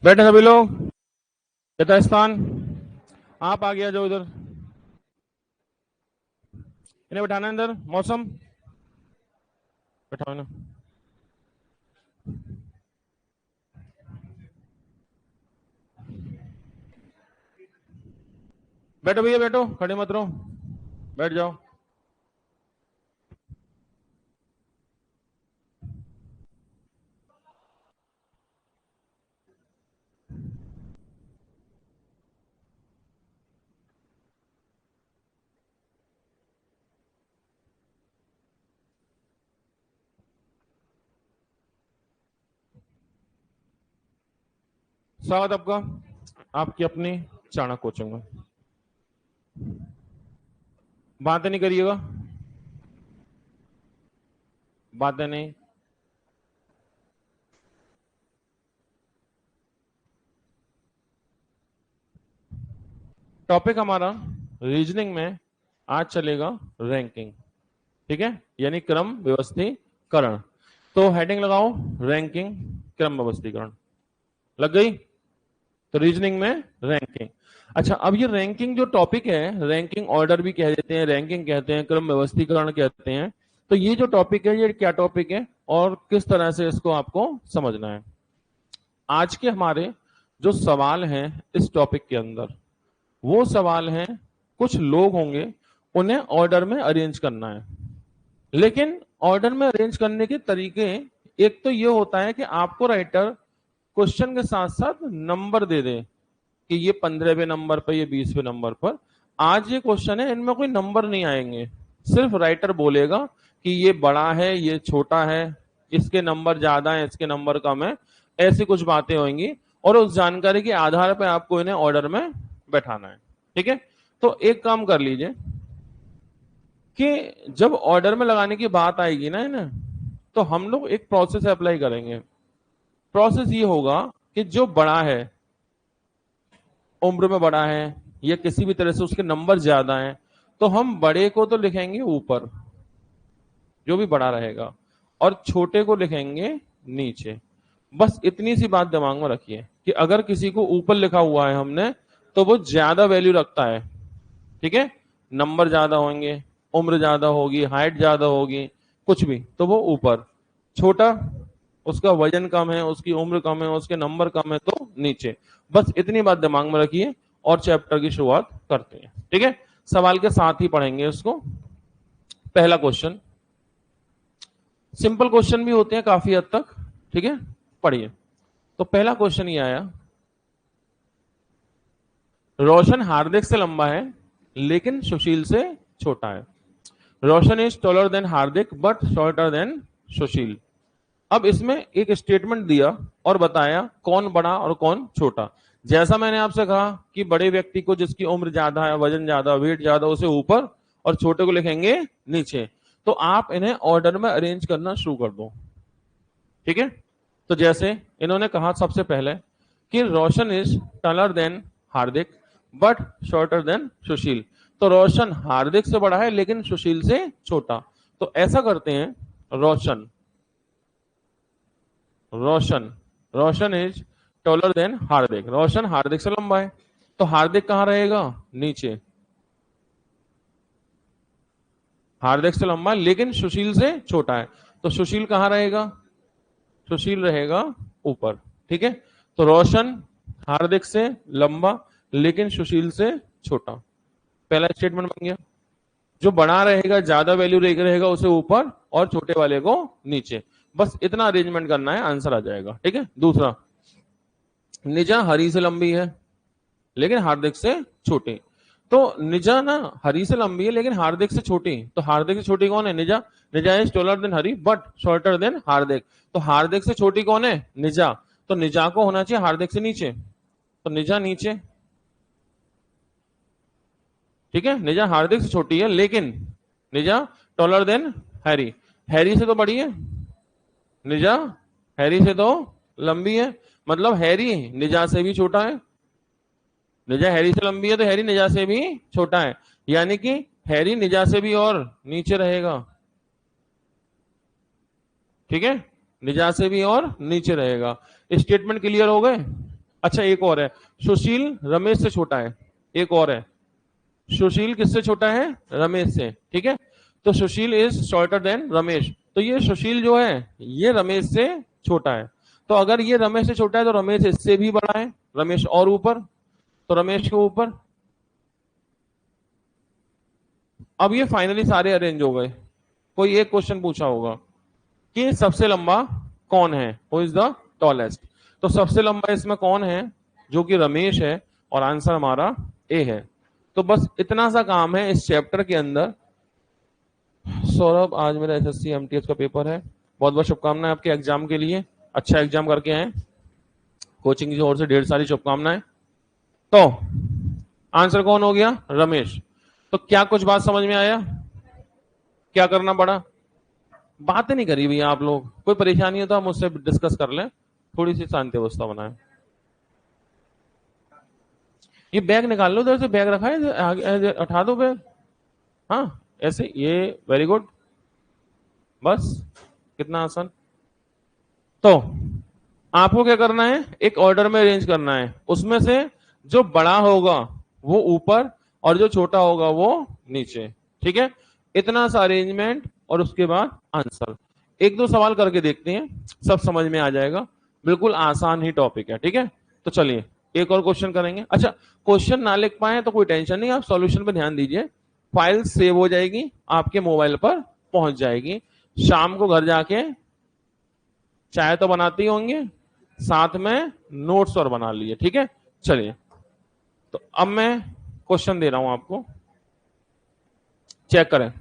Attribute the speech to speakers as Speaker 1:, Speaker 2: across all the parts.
Speaker 1: बैठे सभी लोग। यथास्थान। आप आ गया जो इधर, इन्हें बैठाना अंदर। मौसम बैठाओ ना। बैठो भैया बैठो, खड़े मत रहो, बैठ जाओ। स्वागत आपका आपकी अपनी चाणक्य कोचिंग में। बातें नहीं करिएगा, बातें नहीं। टॉपिक हमारा रीजनिंग में आज चलेगा रैंकिंग, ठीक है, यानी क्रम व्यवस्थीकरण। तो हेडिंग लगाओ, रैंकिंग क्रम व्यवस्थीकरण। लग गई? तो रीजनिंग में रैंकिंग। अच्छा, अब ये रैंकिंग जो टॉपिक है, रैंकिंग ऑर्डर भी कह देते हैं, रैंकिंग कहते हैं, क्रम व्यवस्थीकरण कहते हैं। तो ये जो टॉपिक है, ये क्या टॉपिक है और किस तरह से इसको आपको समझना है। आज के हमारे जो सवाल हैं इस टॉपिक के अंदर, वो सवाल हैं, कुछ लोग होंगे उन्हें ऑर्डर में अरेंज करना है। लेकिन ऑर्डर में अरेंज करने के तरीके, एक तो ये होता है कि आपको राइटर क्वेश्चन के साथ साथ नंबर दे दे कि ये 15वें नंबर पर, ये 20वें नंबर पर। आज ये क्वेश्चन है, इनमें कोई नंबर नहीं आएंगे, सिर्फ राइटर बोलेगा कि ये बड़ा है, ये छोटा है, इसके नंबर ज्यादा है, इसके नंबर कम है, ऐसी कुछ बातें होंगी। और उस जानकारी के आधार पर आपको इन्हें ऑर्डर में बैठाना है, ठीक है। तो एक काम कर लीजिए कि जब ऑर्डर में लगाने की बात आएगी ना इन्हें, तो हम लोग एक प्रोसेस अप्लाई करेंगे। प्रोसेस ये होगा कि जो बड़ा है, उम्र में बड़ा है या किसी भी तरह से उसके नंबर ज्यादा हैं, तो हम बड़े को तो लिखेंगे ऊपर, जो भी बड़ा रहेगा, और छोटे को लिखेंगे नीचे। बस इतनी सी बात दिमाग में रखिए कि अगर किसी को ऊपर लिखा हुआ है हमने, तो वो ज्यादा वैल्यू रखता है, ठीक है। नंबर ज्यादा होंगे, उम्र ज्यादा होगी, हाइट ज्यादा होगी, कुछ भी, तो वो ऊपर। छोटा, उसका वजन कम है, उसकी उम्र कम है, उसके नंबर कम है, तो नीचे। बस इतनी बात दिमाग में रखिए और चैप्टर की शुरुआत करते हैं, ठीक है। सवाल के साथ ही पढ़ेंगे उसको। पहला क्वेश्चन, सिंपल क्वेश्चन भी होते हैं काफी हद तक, ठीक है। पढ़िए। तो पहला क्वेश्चन ये आया, रोशन हार्दिक से लंबा है लेकिन सुशील से छोटा है। Roshan is taller than Hardik but shorter than Sushil. अब इसमें एक स्टेटमेंट दिया और बताया कौन बड़ा और कौन छोटा। जैसा मैंने आपसे कहा कि बड़े व्यक्ति को, जिसकी उम्र ज्यादा है, वजन ज्यादा, वेट ज्यादा, उसे ऊपर, और छोटे को लिखेंगे नीचे। तो आप इन्हें ऑर्डर में अरेंज करना शुरू कर दो, ठीक है। तो जैसे इन्होंने कहा सबसे पहले कि Roshan is taller than Hardik but shorter than Sushil. तो रोशन हार्दिक से बड़ा है लेकिन सुशील से छोटा। तो ऐसा करते हैं, रोशन रोशन रोशन इज टॉलर देन हार्दिक। रोशन हार्दिक से लंबा है, तो हार्दिक कहां रहेगा? नीचे। हार्दिक से लंबा है लेकिन सुशील से छोटा है, तो सुशील कहां रहेगा? सुशील रहेगा ऊपर, ठीक है। तो रोशन हार्दिक से लंबा लेकिन सुशील से छोटा, पहला स्टेटमेंट बन गया। जो बड़ा रहेगा, ज्यादा वैल्यू रहेगा, उसे ऊपर और छोटे वाले को नीचे। बस इतना अरेंजमेंट करना है, आंसर आ जाएगा, ठीक है। दूसरा, निजा हरी से लंबी है लेकिन हार्दिक से छोटी। तो निजा ना हरी से लंबी है लेकिन हार्दिक से छोटी, तो हार्दिक से छोटी कौन है? Nija. Nija is taller than Hari but shorter than Hardik. तो हार्दिक से छोटी कौन है? निजा। तो निजा को होना चाहिए हार्दिक से नीचे, तो निजा नीचे, ठीक है। निजा हार्दिक से छोटी है लेकिन निजा टॉलर देन हैरी। हैरी से तो बड़ी है निजा, हैरी से तो लंबी है, मतलब हैरी निजा से भी छोटा है। निजा हैरी से लंबी है तो हैरी निजा से भी छोटा है, यानी कि हैरी निजा से भी और नीचे रहेगा, ठीक है। निजा से भी और नीचे रहेगा। स्टेटमेंट क्लियर हो गए? अच्छा एक और है, सुशील रमेश से छोटा है। एक और है, सुशील किससे छोटा है? रमेश से, ठीक है। तो सुशील इज शॉर्टर देन रमेश, तो ये सुशील जो है ये रमेश से छोटा है। तो अगर ये रमेश से छोटा है तो रमेश इससे भी बड़ा है, रमेश और ऊपर, तो रमेश के ऊपर। अब ये फाइनली सारे अरेंज हो गए। कोई एक क्वेश्चन पूछा होगा कि सबसे लंबा कौन है, हु इज द टॉलेस्ट। तो सबसे लंबा इसमें कौन है? जो कि रमेश है, और आंसर हमारा ए है। तो बस इतना सा काम है इस चैप्टर के अंदर। सौरभ, आज मेरा एसएससी एमटीएस का पेपर है, बहुत बहुत शुभकामनाएं आपके एग्जाम के लिए, अच्छा एग्जाम करके आए। कोचिंग की ओर से ढेर सारी शुभकामनाएं। तो आंसर कौन हो गया? रमेश। तो क्या कुछ बात समझ में आया? क्या करना पड़ा? बातें नहीं करी भैया आप लोग, कोई परेशानी हो तो हम मुझसे डिस्कस कर लें, थोड़ी सी शांति अवस्था बनाए। ये बैग निकाल लो उधर से, बैग रखा है उठा दो बैग। हाँ ऐसे, ये वेरी गुड, बस कितना आसान। तो आपको क्या करना है, एक ऑर्डर में अरेंज करना है, उसमें से जो बड़ा होगा वो ऊपर और जो छोटा होगा वो नीचे, ठीक है। इतना सा अरेंजमेंट और उसके बाद आंसर। एक दो सवाल करके देखते हैं, सब समझ में आ जाएगा। बिल्कुल आसान ही टॉपिक है, ठीक है। तो चलिए एक और क्वेश्चन करेंगे। अच्छा, क्वेश्चन ना लिख पाए तो कोई टेंशन नहीं, आप सॉल्यूशन पे ध्यान दीजिए। फाइल सेव हो जाएगी, आपके मोबाइल पर पहुंच जाएगी। शाम को घर जाके चाय तो बनाते ही होंगे, साथ में नोट्स और बना लिए, ठीक है। चलिए, तो अब मैं क्वेश्चन दे रहा हूं आपको, चेक करें,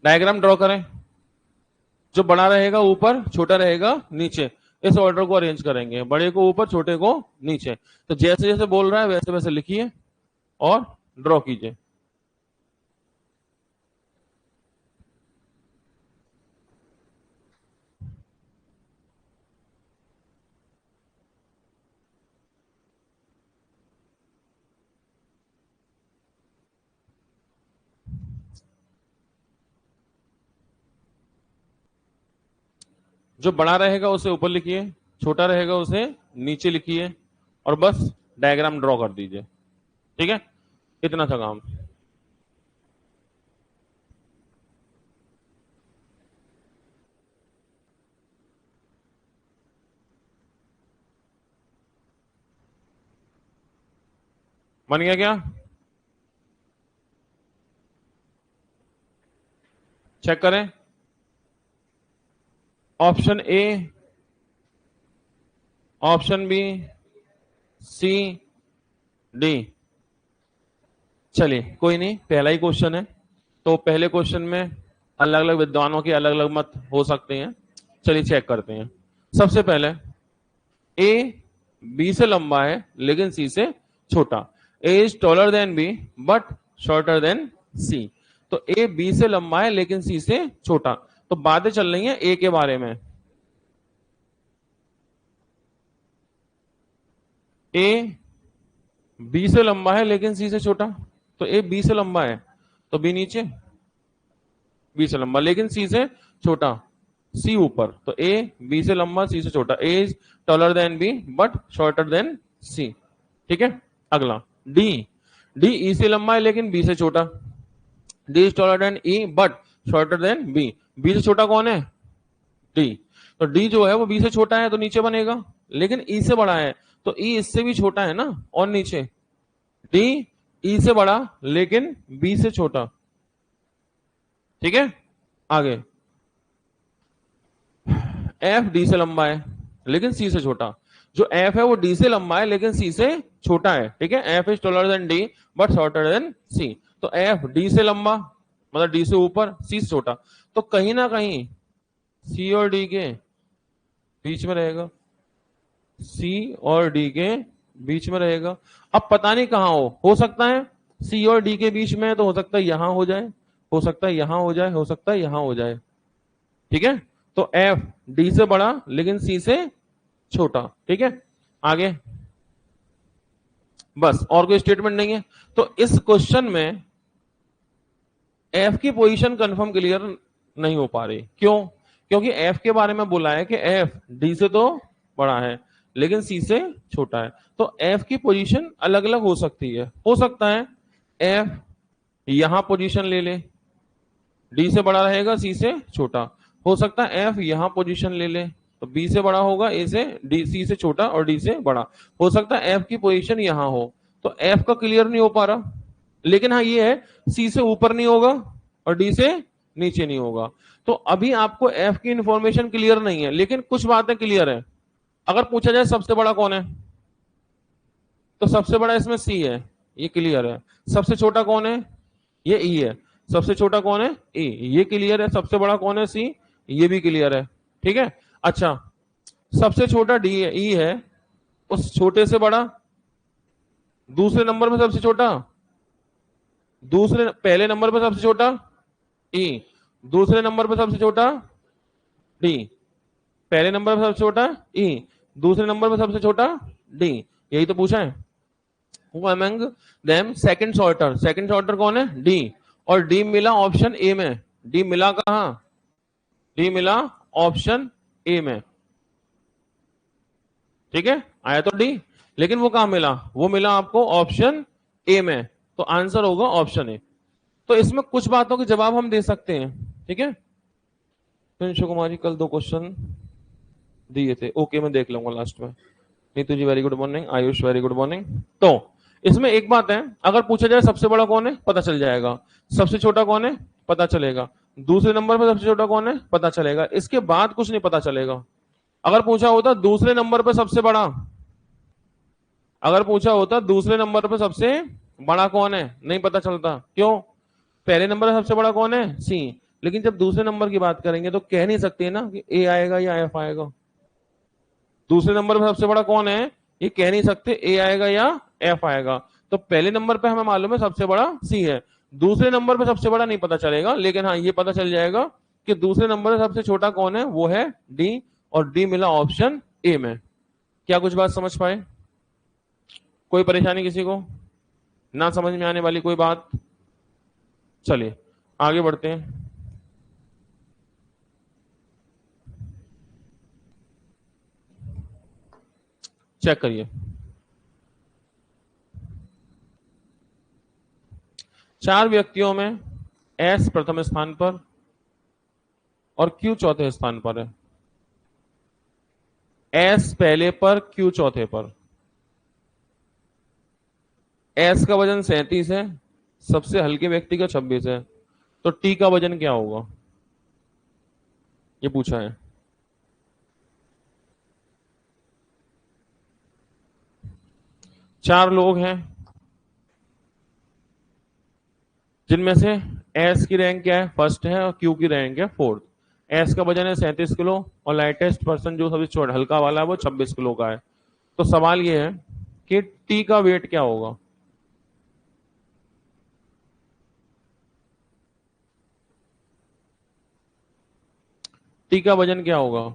Speaker 1: डायग्राम ड्रॉ करें। जो बड़ा रहेगा ऊपर, छोटा रहेगा नीचे, इस ऑर्डर को अरेंज करेंगे, बड़े को ऊपर छोटे को नीचे। तो जैसे जैसे बोल रहा है वैसे वैसे लिखिए और ड्रॉ कीजिए। जो बड़ा रहेगा उसे ऊपर लिखिए, छोटा रहेगा उसे नीचे लिखिए, और बस डायग्राम ड्रॉ कर दीजिए, ठीक है। इतना था काम। बन गया क्या? चेक करें। Option A, option B, C, D. चलिए कोई नहीं, पहला ही क्वेश्चन है, तो पहले क्वेश्चन में अलग अलग विद्वानों के अलग अलग मत हो सकते हैं। चलिए चेक करते हैं। सबसे पहले, ए बी से लंबा है लेकिन सी से छोटा। A is taller than B but shorter than C. तो ए बी से लंबा है लेकिन सी से छोटा। तो बातें चल रही हैं ए के बारे में। ए बी से लंबा है लेकिन सी से छोटा, तो ए बी से लंबा है तो बी नीचे, बी से लंबा लेकिन सी से छोटा, सी ऊपर। तो ए बी से लंबा सी से छोटा, A is taller than B but shorter than C, ठीक है। अगला डी, डी ई से लंबा है लेकिन बी से छोटा, D is taller than E but shorter than B. B से छोटा कौन है? डी। तो डी जो है वो बी से छोटा है तो नीचे बनेगा, लेकिन ई से बड़ा है तो ई इससे भी छोटा है ना, और नीचे। डी ई से बड़ा लेकिन बी से छोटा, ठीक है। आगे, एफ डी से लंबा है लेकिन सी से छोटा। जो एफ है वो डी से लंबा है लेकिन सी से छोटा है, ठीक है। F is taller than D but shorter than C. तो एफ डी से लंबा, मतलब डी से ऊपर, सी से छोटा। तो कहीं ना कहीं सी और डी के बीच में रहेगा, सी और डी के बीच में रहेगा। अब पता नहीं कहां हो सकता है सी और डी के बीच में, तो हो सकता है यहां हो जाए, हो सकता है यहां हो जाए, हो सकता है यहां हो जाए, ठीक है। तो एफ डी से बड़ा लेकिन सी से छोटा, ठीक है। आगे, बस और कोई स्टेटमेंट नहीं है। तो इस क्वेश्चन में एफ की पोजीशन कंफर्म क्लियर नहीं हो पा रही, क्यों? क्योंकि एफ के बारे में बोला है कि एफ डी से तो बड़ा है लेकिन सी से छोटा है। तो एफ की पोजीशन अलग अलग हो सकती है। हो सकता है एफ यहां पोजीशन ले ले, डी से बड़ा रहेगा, सी से छोटा। हो सकता है एफ यहां पोजीशन ले ले, तो बी से बड़ा होगा, ए से डी, सी से छोटा और डी से बड़ा। हो सकता है एफ की पोजीशन यहां हो, तो एफ का क्लियर नहीं हो पा रहा, लेकिन हाँ ये है सी से ऊपर नहीं होगा और डी से नीचे नहीं होगा। तो अभी आपको एफ की इंफॉर्मेशन क्लियर नहीं है, लेकिन कुछ बातें क्लियर है। अगर पूछा जाए सबसे बड़ा कौन है, तो सबसे बड़ा इसमें सी है, ये क्लियर है। सबसे छोटा कौन है, ये ई है। सबसे छोटा कौन है, ई, ये क्लियर है। सबसे बड़ा कौन है, सी, ये भी क्लियर है। ठीक है। अच्छा, सबसे छोटा डी है, ई है, उस छोटे से बड़ा, दूसरे नंबर पे सबसे छोटा, दूसरे पहले नंबर पे सबसे छोटा ई, दूसरे नंबर पे सबसे छोटा डी, पहले नंबर पे सबसे छोटा ई, दूसरे नंबर पे सबसे छोटा डी। यही तो पूछा है। Who among them second sorter, second sorter कौन है, डी। और डी मिला ऑप्शन ए में। डी मिला कहां, डी मिला ऑप्शन ए में। ठीक है, आया तो डी, लेकिन वो कहां मिला, वो मिला आपको ऑप्शन ए में। तो आंसर होगा ऑप्शन ए। तो इसमें कुछ बातों के जवाब हम दे सकते हैं। ठीक है। तो अंशु कुमारी कल 2 क्वेश्चन दिए थे, ओके मैं देख लूंगा लास्ट में। Neetu ji very good morning, Ayush very good morning. तो इसमें एक बात है, अगर पूछा जाए सबसे बड़ा कौन है, पता चल जाएगा। सबसे छोटा कौन है, पता चलेगा। दूसरे नंबर पर सबसे छोटा कौन है, पता चलेगा। इसके बाद कुछ नहीं पता चलेगा। अगर पूछा होता दूसरे नंबर पर सबसे बड़ा, अगर पूछा होता दूसरे नंबर पर सबसे बड़ा कौन है, नहीं पता चलता। क्यों, पहले नंबर पर सबसे बड़ा कौन है, सी। लेकिन जब दूसरे नंबर की बात करेंगे तो कह नहीं सकते ना कि ए आएगा या एफ आएगा। दूसरे नंबर पर सबसे बड़ा कौन है, ये कह नहीं सकते ए आएगा या एफ आएगा। तो पहले नंबर पे हमें मालूम है सबसे बड़ा सी है, दूसरे नंबर पे सबसे बड़ा नहीं पता चलेगा। लेकिन हाँ ये पता चल जाएगा कि दूसरे नंबर पे सबसे छोटा कौन है, वो है डी, और डी मिला ऑप्शन ए में। क्या कुछ बात समझ पाए, कोई परेशानी किसी को, ना समझ में आने वाली कोई बात? चलिए आगे बढ़ते हैं। चेक करिए, 4 व्यक्तियों में एस प्रथम स्थान पर और क्यू चौथे स्थान पर है। एस पहले पर, क्यू चौथे पर। एस का वजन 37 है, सबसे हल्के व्यक्ति का 26 है। तो टी का वजन क्या होगा, ये पूछा है। चार लोग हैं, जिनमें से एस की रैंक क्या है, फर्स्ट है, और क्यू की रैंक है फोर्थ। एस का वजन है 37 किलो और लाइटेस्ट पर्सन जो सबसे छोटा हल्का वाला है वो 26 किलो का है। तो सवाल ये है कि टी का वेट क्या होगा। टी का वजन क्या होगा,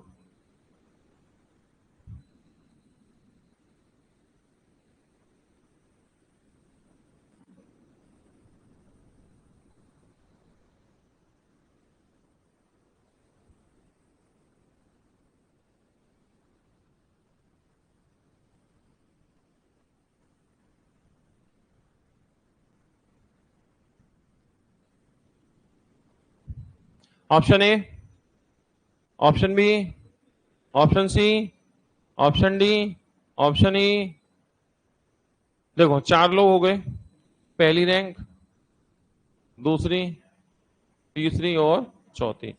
Speaker 1: option A, option B, option C, option D, option E. देखो 4 लोग हो गए, पहली रैंक, दूसरी, तीसरी और चौथी।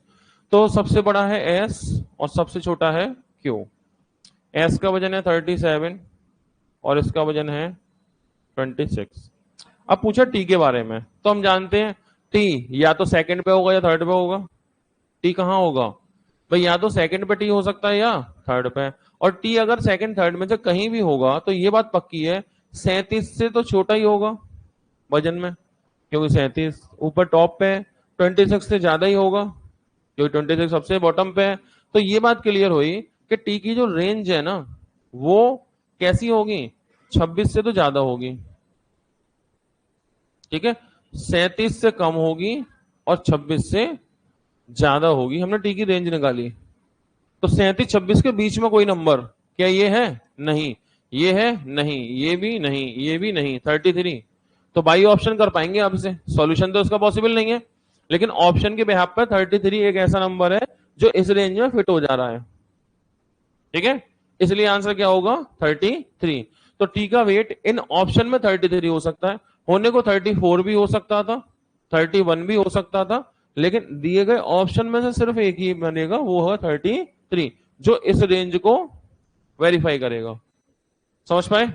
Speaker 1: तो सबसे बड़ा है एस और सबसे छोटा है क्यू। एस का वजन है 37 और इसका वजन है 26। अब पूछा टी के बारे में, तो हम जानते हैं टी या तो सेकंड पे होगा या थर्ड पे होगा। टी कहां होगा भाई, या तो सेकंड पे टी हो सकता है या थर्ड पे। और टी अगर सेकंड थर्ड में से कहीं भी होगा तो ये बात पक्की है 37 से तो छोटा ही होगा वजन में, क्योंकि 37 ऊपर टॉप पे, 26 से ज्यादा ही होगा क्योंकि 26 सबसे बॉटम पे है। तो ये बात क्लियर हुई कि टी की जो रेंज है ना वो कैसी होगी, 26 से तो ज्यादा होगी। ठीक है, 37 से कम होगी और 26 से ज्यादा होगी। हमने टी की रेंज निकाली, तो 37 26 के बीच में कोई नंबर क्या ये है, नहीं, ये है नहीं, ये भी नहीं, ये भी नहीं, 33। तो बाई ऑप्शन कर पाएंगे आप इसे, सॉल्यूशन तो इसका पॉसिबल नहीं है, लेकिन ऑप्शन के बिहाफ पर 33 एक ऐसा नंबर है जो इस रेंज में फिट हो जा रहा है। ठीक है, इसलिए आंसर क्या होगा 33। तो टी का वेट इन ऑप्शन में 33 हो सकता है, होने को 34 भी हो सकता था, 31 भी हो सकता था, लेकिन दिए गए ऑप्शन में से सिर्फ एक ही बनेगा, वो है 33, जो इस रेंज को वेरीफाई करेगा। समझ पाए?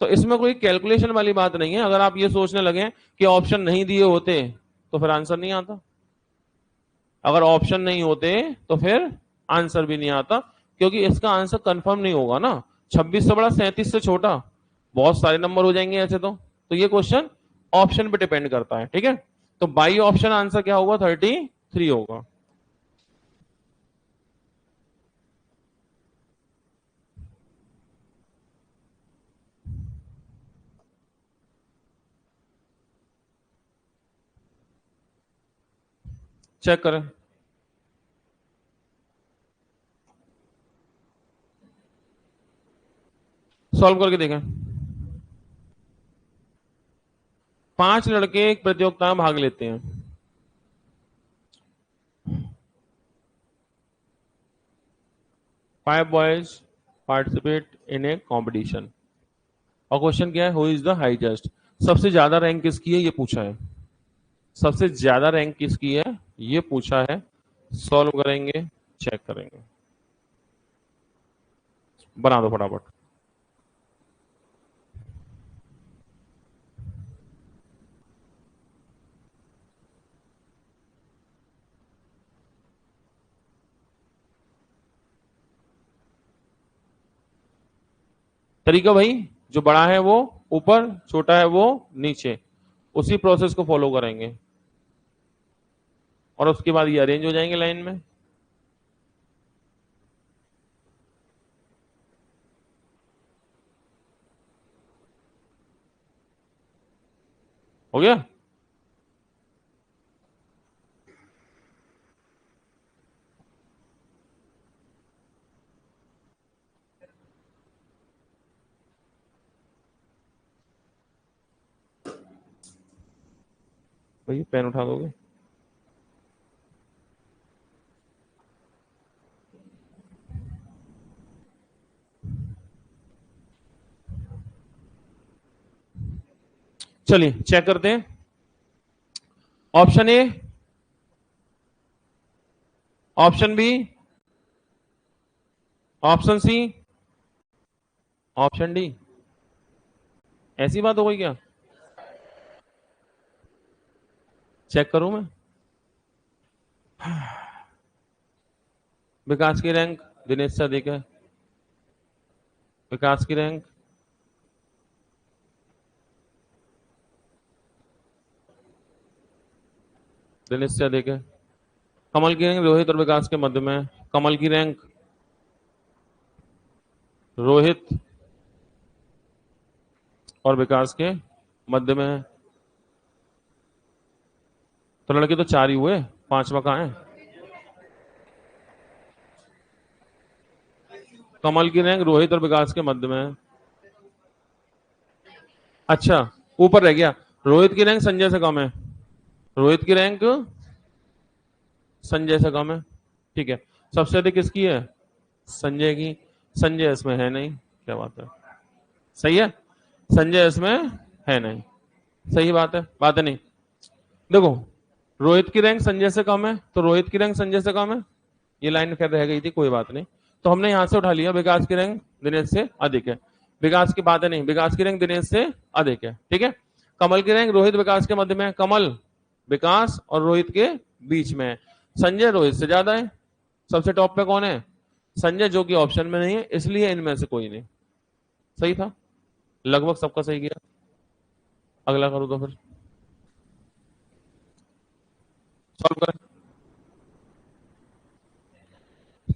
Speaker 1: तो इसमें कोई कैलकुलेशन वाली बात नहीं है। अगर आप ये सोचने लगे कि ऑप्शन नहीं दिए होते तो फिर आंसर नहीं आता, अगर ऑप्शन नहीं होते तो फिर आंसर भी नहीं आता, क्योंकि इसका आंसर कंफर्म नहीं होगा ना। 26 से बड़ा 37 से छोटा बहुत सारे नंबर हो जाएंगे ऐसे तो ये क्वेश्चन ऑप्शन पे डिपेंड करता है। ठीक है, तो बाई ऑप्शन आंसर क्या होगा 33 होगा। चेक करें, सॉल्व करके देखें। 5 लड़के एक प्रतियोगिता में भाग लेते हैं, 5 boys participate in A competition. और क्वेश्चन क्या है, हु इज द हाईएस्ट, सबसे ज्यादा रैंक किसकी है ये पूछा है, सबसे ज्यादा रैंक किसकी है ये पूछा है। सॉल्व करेंगे, चेक करेंगे, बना दो फटाफट। तरीका भाई, जो बड़ा है वो ऊपर, छोटा है वो नीचे, उसी प्रोसेस को फॉलो करेंगे और उसके बाद ये अरेंज हो जाएंगे लाइन में। हो गया? भाई पेन उठा दोगे? चलिए चेक करते हैं। Option A, option B, option C, option D. ऐसी बात हो गई क्या? चेक करूं मैं? विकास की रैंक दिनेश से अधिक है, विकास की रैंक दिनेश से अधिक है। कमल की रैंक रोहित और विकास के मध्य में है, कमल की रैंक रोहित और विकास के मध्य में है। तो लड़के तो 4 ही हुए, 5वां कहां है? कमल की रैंक रोहित और विकास के मध्य में है। अच्छा, ऊपर रह गया, रोहित की रैंक संजय से कम है, रोहित की रैंक संजय से कम है। ठीक है, सबसे अधिक किसकी है? संजय की। संजय इसमें है नहीं, क्या बात है, सही है, संजय इसमें है नहीं, सही बात है नहीं। देखो, रोहित की रैंक संजय से कम है तो रोहित की रैंक संजय से कम है, ये लाइन खैर रह गई थी, कोई बात नहीं। तो हमने यहां से उठा लिया विकास की रैंक दिनेश से अधिक है, विकास की बात है नहीं, विकास की रैंक दिनेश से अधिक है। ठीक है, कमल की रैंक रोहित विकास के मध्य में है, कमल विकास और रोहित के बीच में है, संजय रोहित से ज्यादा है। सबसे टॉप पे कौन है? संजय, जो कि ऑप्शन में नहीं है, इसलिए इनमें से कोई नहीं। सही था, लगभग सबका सही गया। अगला करो तो फिर सॉल्व करें।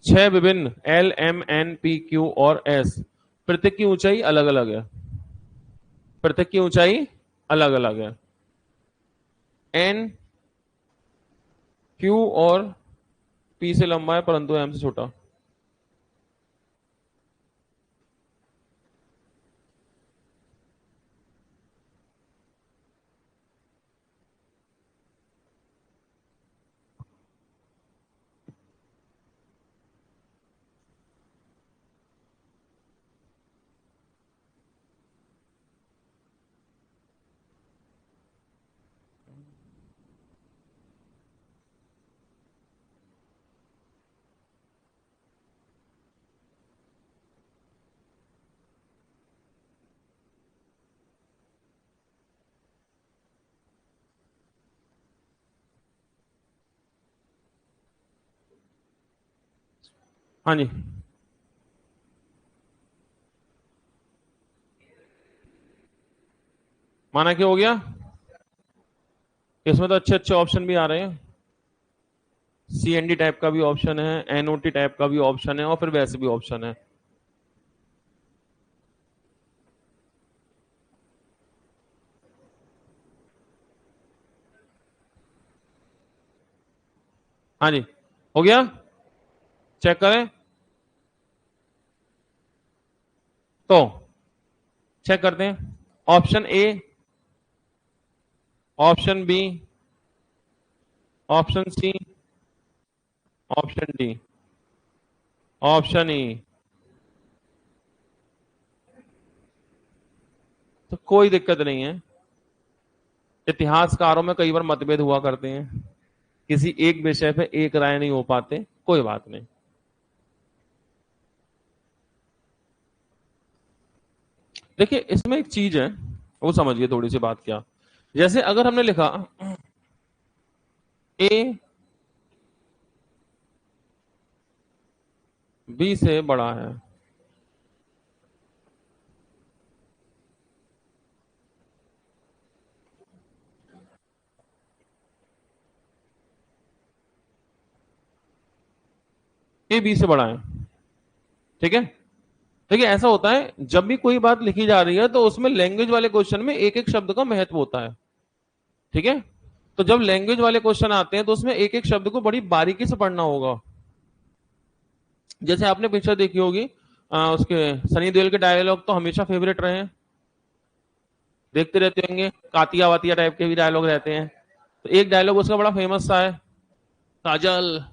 Speaker 1: 6 विभिन्न L M N P Q और एस, प्रत्येक की ऊंचाई अलग अलग है, प्रत्येक की ऊंचाई अलग अलग है। एन क्यू और पी से लंबा है परंतु एम से छोटा। हाँ जी, माना क्या हो गया? इसमें तो अच्छे अच्छे ऑप्शन भी आ रहे हैं। CND टाइप का भी ऑप्शन है, NOT टाइप का भी ऑप्शन है, और फिर वैसे भी ऑप्शन है। हाँ जी, हो गया। चेक करें तो, चेक करते हैं। Option A, option B, option C, option D, option E. तो कोई दिक्कत नहीं है। इतिहासकारों में कई बार मतभेद हुआ करते हैं, किसी एक विषय पे एक राय नहीं हो पाते, कोई बात नहीं। देखिए इसमें एक चीज है, वो समझिए थोड़ी सी बात। क्या, जैसे अगर हमने लिखा ए बी से बड़ा है, ए बी से बड़ा है, ठीक है। देखिए ऐसा होता है, जब भी कोई बात लिखी जा रही है तो उसमें लैंग्वेज वाले क्वेश्चन में एक एक शब्द का महत्व होता है, ठीक है। तो जब लैंग्वेज वाले क्वेश्चन आते हैं तो उसमें एक एक शब्द को बड़ी बारीकी से पढ़ना होगा। जैसे आपने पिक्चर देखी होगी, उसके सनी देओल के डायलॉग तो हमेशा फेवरेट रहे हैं, देखते रहते होंगे। कातिया वातिया टाइप के भी डायलॉग रहते हैं। तो एक डायलॉग उसका बड़ा फेमस सा है, काजल।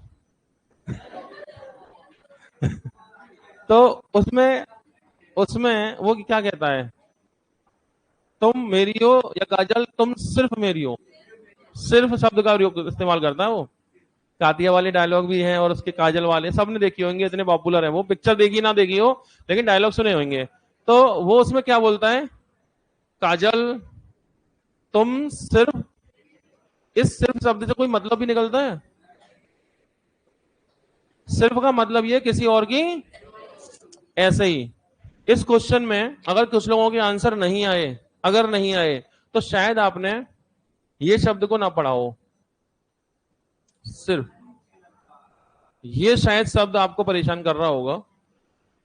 Speaker 1: तो उसमें उसमें वो क्या कहता है, तुम मेरी हो या काजल तुम सिर्फ मेरी हो। सिर्फ शब्द का इस्तेमाल करता है वो। कातिया वाले डायलॉग भी हैं और उसके काजल वाले सबने देखी होंगे, इतने पॉपुलर है वो। पिक्चर देखी ना देखी हो, लेकिन डायलॉग सुने होंगे। तो वो उसमें क्या बोलता है, काजल तुम सिर्फ, इस सिर्फ शब्द से कोई मतलब भी निकलता है? सिर्फ का मतलब ये किसी और की, ऐसे ही इस क्वेश्चन में अगर कुछ लोगों के आंसर नहीं आए, अगर नहीं आए, तो शायद आपने ये शब्द को ना पढ़ा हो। सिर्फ ये शायद शब्द आपको परेशान कर रहा होगा।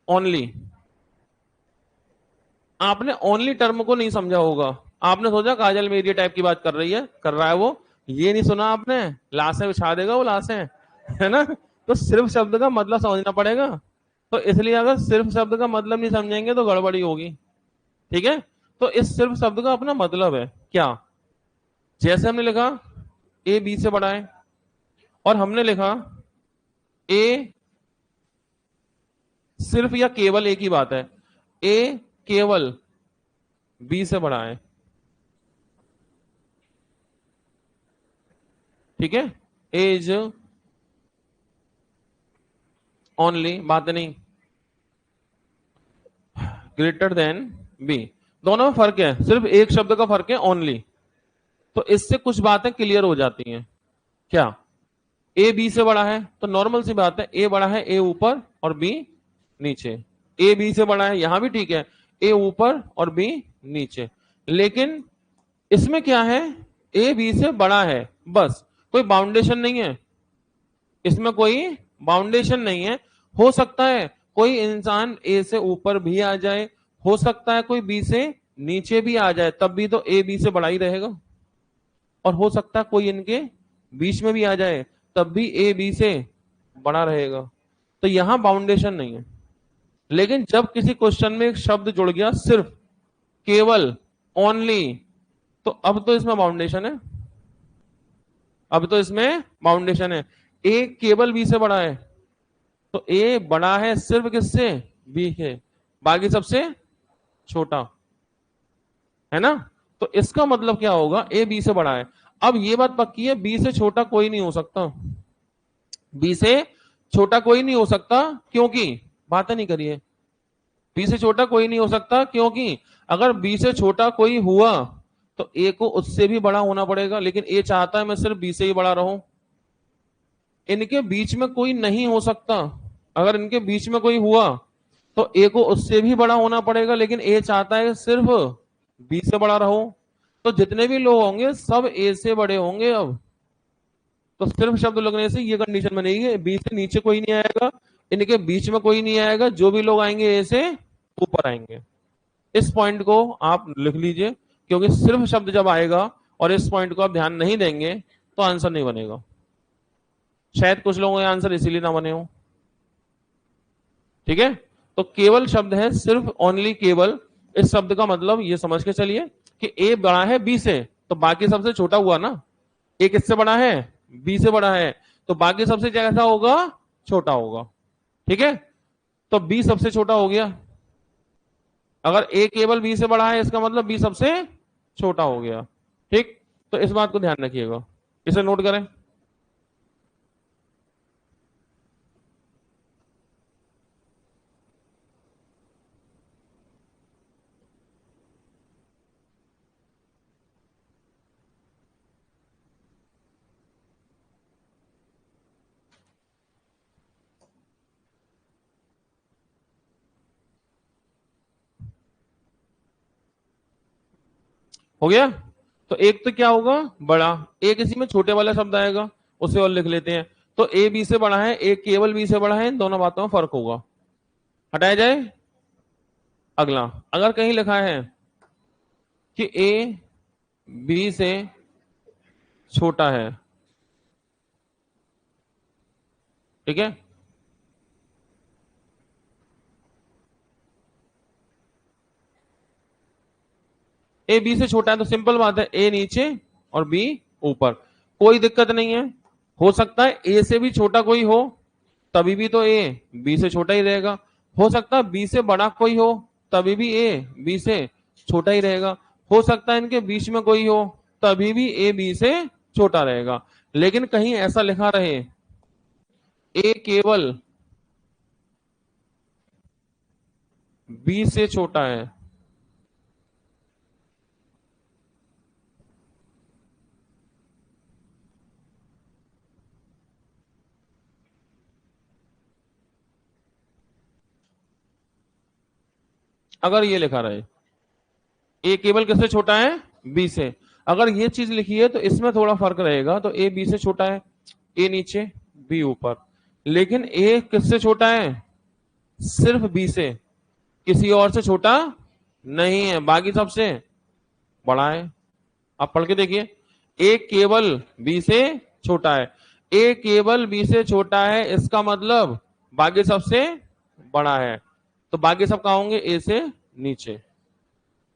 Speaker 1: ओनली, आपने ओनली टर्म को नहीं समझा होगा। आपने सोचा काजल मेरी टाइप की बात कर रही है, कर रहा है वो, ये नहीं सुना आपने, लाशें बिछा देगा वो, लाशें, है ना। तो सिर्फ शब्द का मतलब समझना पड़ेगा। तो इसलिए अगर सिर्फ शब्द का मतलब नहीं समझेंगे तो गड़बड़ी होगी, ठीक है। तो इस सिर्फ शब्द का अपना मतलब है क्या। जैसे हमने लिखा ए बी से बड़ा है, और हमने लिखा ए सिर्फ या केवल एक ही बात है, ए केवल बी से बड़ा है, ठीक है। ए इज ओनली, बात नहीं, ग्रेटर देन बी। दोनों में फर्क है, सिर्फ एक शब्द का फर्क है, ओनली। तो इससे कुछ बातें क्लियर हो जाती हैं। क्या, ए बी से बड़ा है तो नॉर्मल सी बात है, ए बड़ा है, ए ऊपर और बी नीचे। ए बी से बड़ा है यहां भी ठीक है, ए ऊपर और बी नीचे। लेकिन इसमें क्या है, ए बी से बड़ा है, बस, कोई बाउंडेशन नहीं है। इसमें कोई बाउंडेशन नहीं है। हो सकता है कोई इंसान ए से ऊपर भी आ जाए, हो सकता है कोई बी से नीचे भी आ जाए, तब भी तो ए बी से बड़ा ही रहेगा। और हो सकता है कोई इनके बीच में भी आ जाए, तब भी ए बी से बड़ा रहेगा। तो यहां बाउंडेशन नहीं है। लेकिन जब किसी क्वेश्चन में एक शब्द जुड़ गया, सिर्फ, केवल, ओनली, तो अब तो इसमें बाउंडेशन है। अब तो इसमें बाउंडेशन है। ए केवल बी से बड़ा है, तो ए बड़ा है सिर्फ किससे, बी है, बाकी सबसे छोटा, है ना। तो इसका मतलब क्या होगा, ए बी से बड़ा है। अब ये बात पक्की है, बी से छोटा कोई नहीं हो सकता। बी से छोटा कोई नहीं हो सकता, क्योंकि, बात नहीं करिए, बी से छोटा कोई नहीं हो सकता क्योंकि अगर बी से छोटा कोई हुआ तो ए को उससे भी बड़ा होना पड़ेगा, लेकिन ए चाहता है मैं सिर्फ बी से ही बड़ा रहूं। इनके बीच में कोई नहीं हो सकता। अगर इनके बीच में कोई हुआ तो ए को उससे भी बड़ा होना पड़ेगा, लेकिन ए चाहता है सिर्फ बी से बड़ा रहो। तो जितने भी लोग होंगे सब ए से बड़े होंगे अब। तो सिर्फ शब्द लगने से ये कंडीशन बनेगी, बी से नीचे कोई नहीं आएगा, इनके बीच में कोई नहीं आएगा, जो भी लोग आएंगे ए से ऊपर आएंगे। इस पॉइंट को आप लिख लीजिए, क्योंकि सिर्फ शब्द जब आएगा और इस पॉइंट को आप ध्यान नहीं देंगे तो आंसर नहीं बनेगा। शायद कुछ लोगों के आंसर इसीलिए ना बने हो। ठीक है, तो केवल शब्द है, सिर्फ ओनली केवल। इस शब्द का मतलब ये समझ के चलिए कि ए बड़ा है बी से, तो बाकी सबसे छोटा हुआ ना। ए किससे बड़ा है? बी से बड़ा है, तो बाकी सबसे कैसा होगा? छोटा होगा। ठीक है, तो बी सबसे छोटा हो गया। अगर ए केवल बी से बड़ा है, इसका मतलब बी सबसे छोटा हो गया। ठीक, तो इस बात को ध्यान रखिएगा, इसे नोट करें। हो गया? तो एक तो क्या होगा? बड़ा। एक इसी में छोटे वाला शब्द आएगा, उसे और लिख लेते हैं। तो ए बी से बड़ा है, ए केवल बी से बड़ा है, इन दोनों बातों में फर्क होगा, हटाया जाए। अगला, अगर कहीं लिखा है कि ए बी से छोटा है, ठीक है, ए बी से छोटा है, तो सिंपल बात है, ए नीचे और बी ऊपर, कोई दिक्कत नहीं है। हो सकता है ए से भी छोटा कोई हो, तभी भी तो ए बी से छोटा ही रहेगा। हो सकता है बी से बड़ा कोई हो, तभी भी ए बी से छोटा ही रहेगा। हो सकता है इनके बीच में कोई हो, तभी भी ए बी से छोटा रहेगा। लेकिन कहीं ऐसा लिखा रहे ए केवल बी से छोटा है, अगर ये लिखा रहे ए केवल किससे छोटा है? बी से, अगर ये चीज लिखी है तो इसमें थोड़ा फर्क रहेगा। तो ए बी से छोटा है, ए नीचे बी ऊपर, लेकिन ए किससे छोटा है? सिर्फ बी से, किसी और से छोटा नहीं है, बाकी सबसे बड़ा है। आप पढ़ के देखिए, ए केवल बी से छोटा है, ए केवल बी से छोटा है, इसका मतलब बाकी सबसे बड़ा है। तो बाकी सब कहाँ होंगे? ए से नीचे।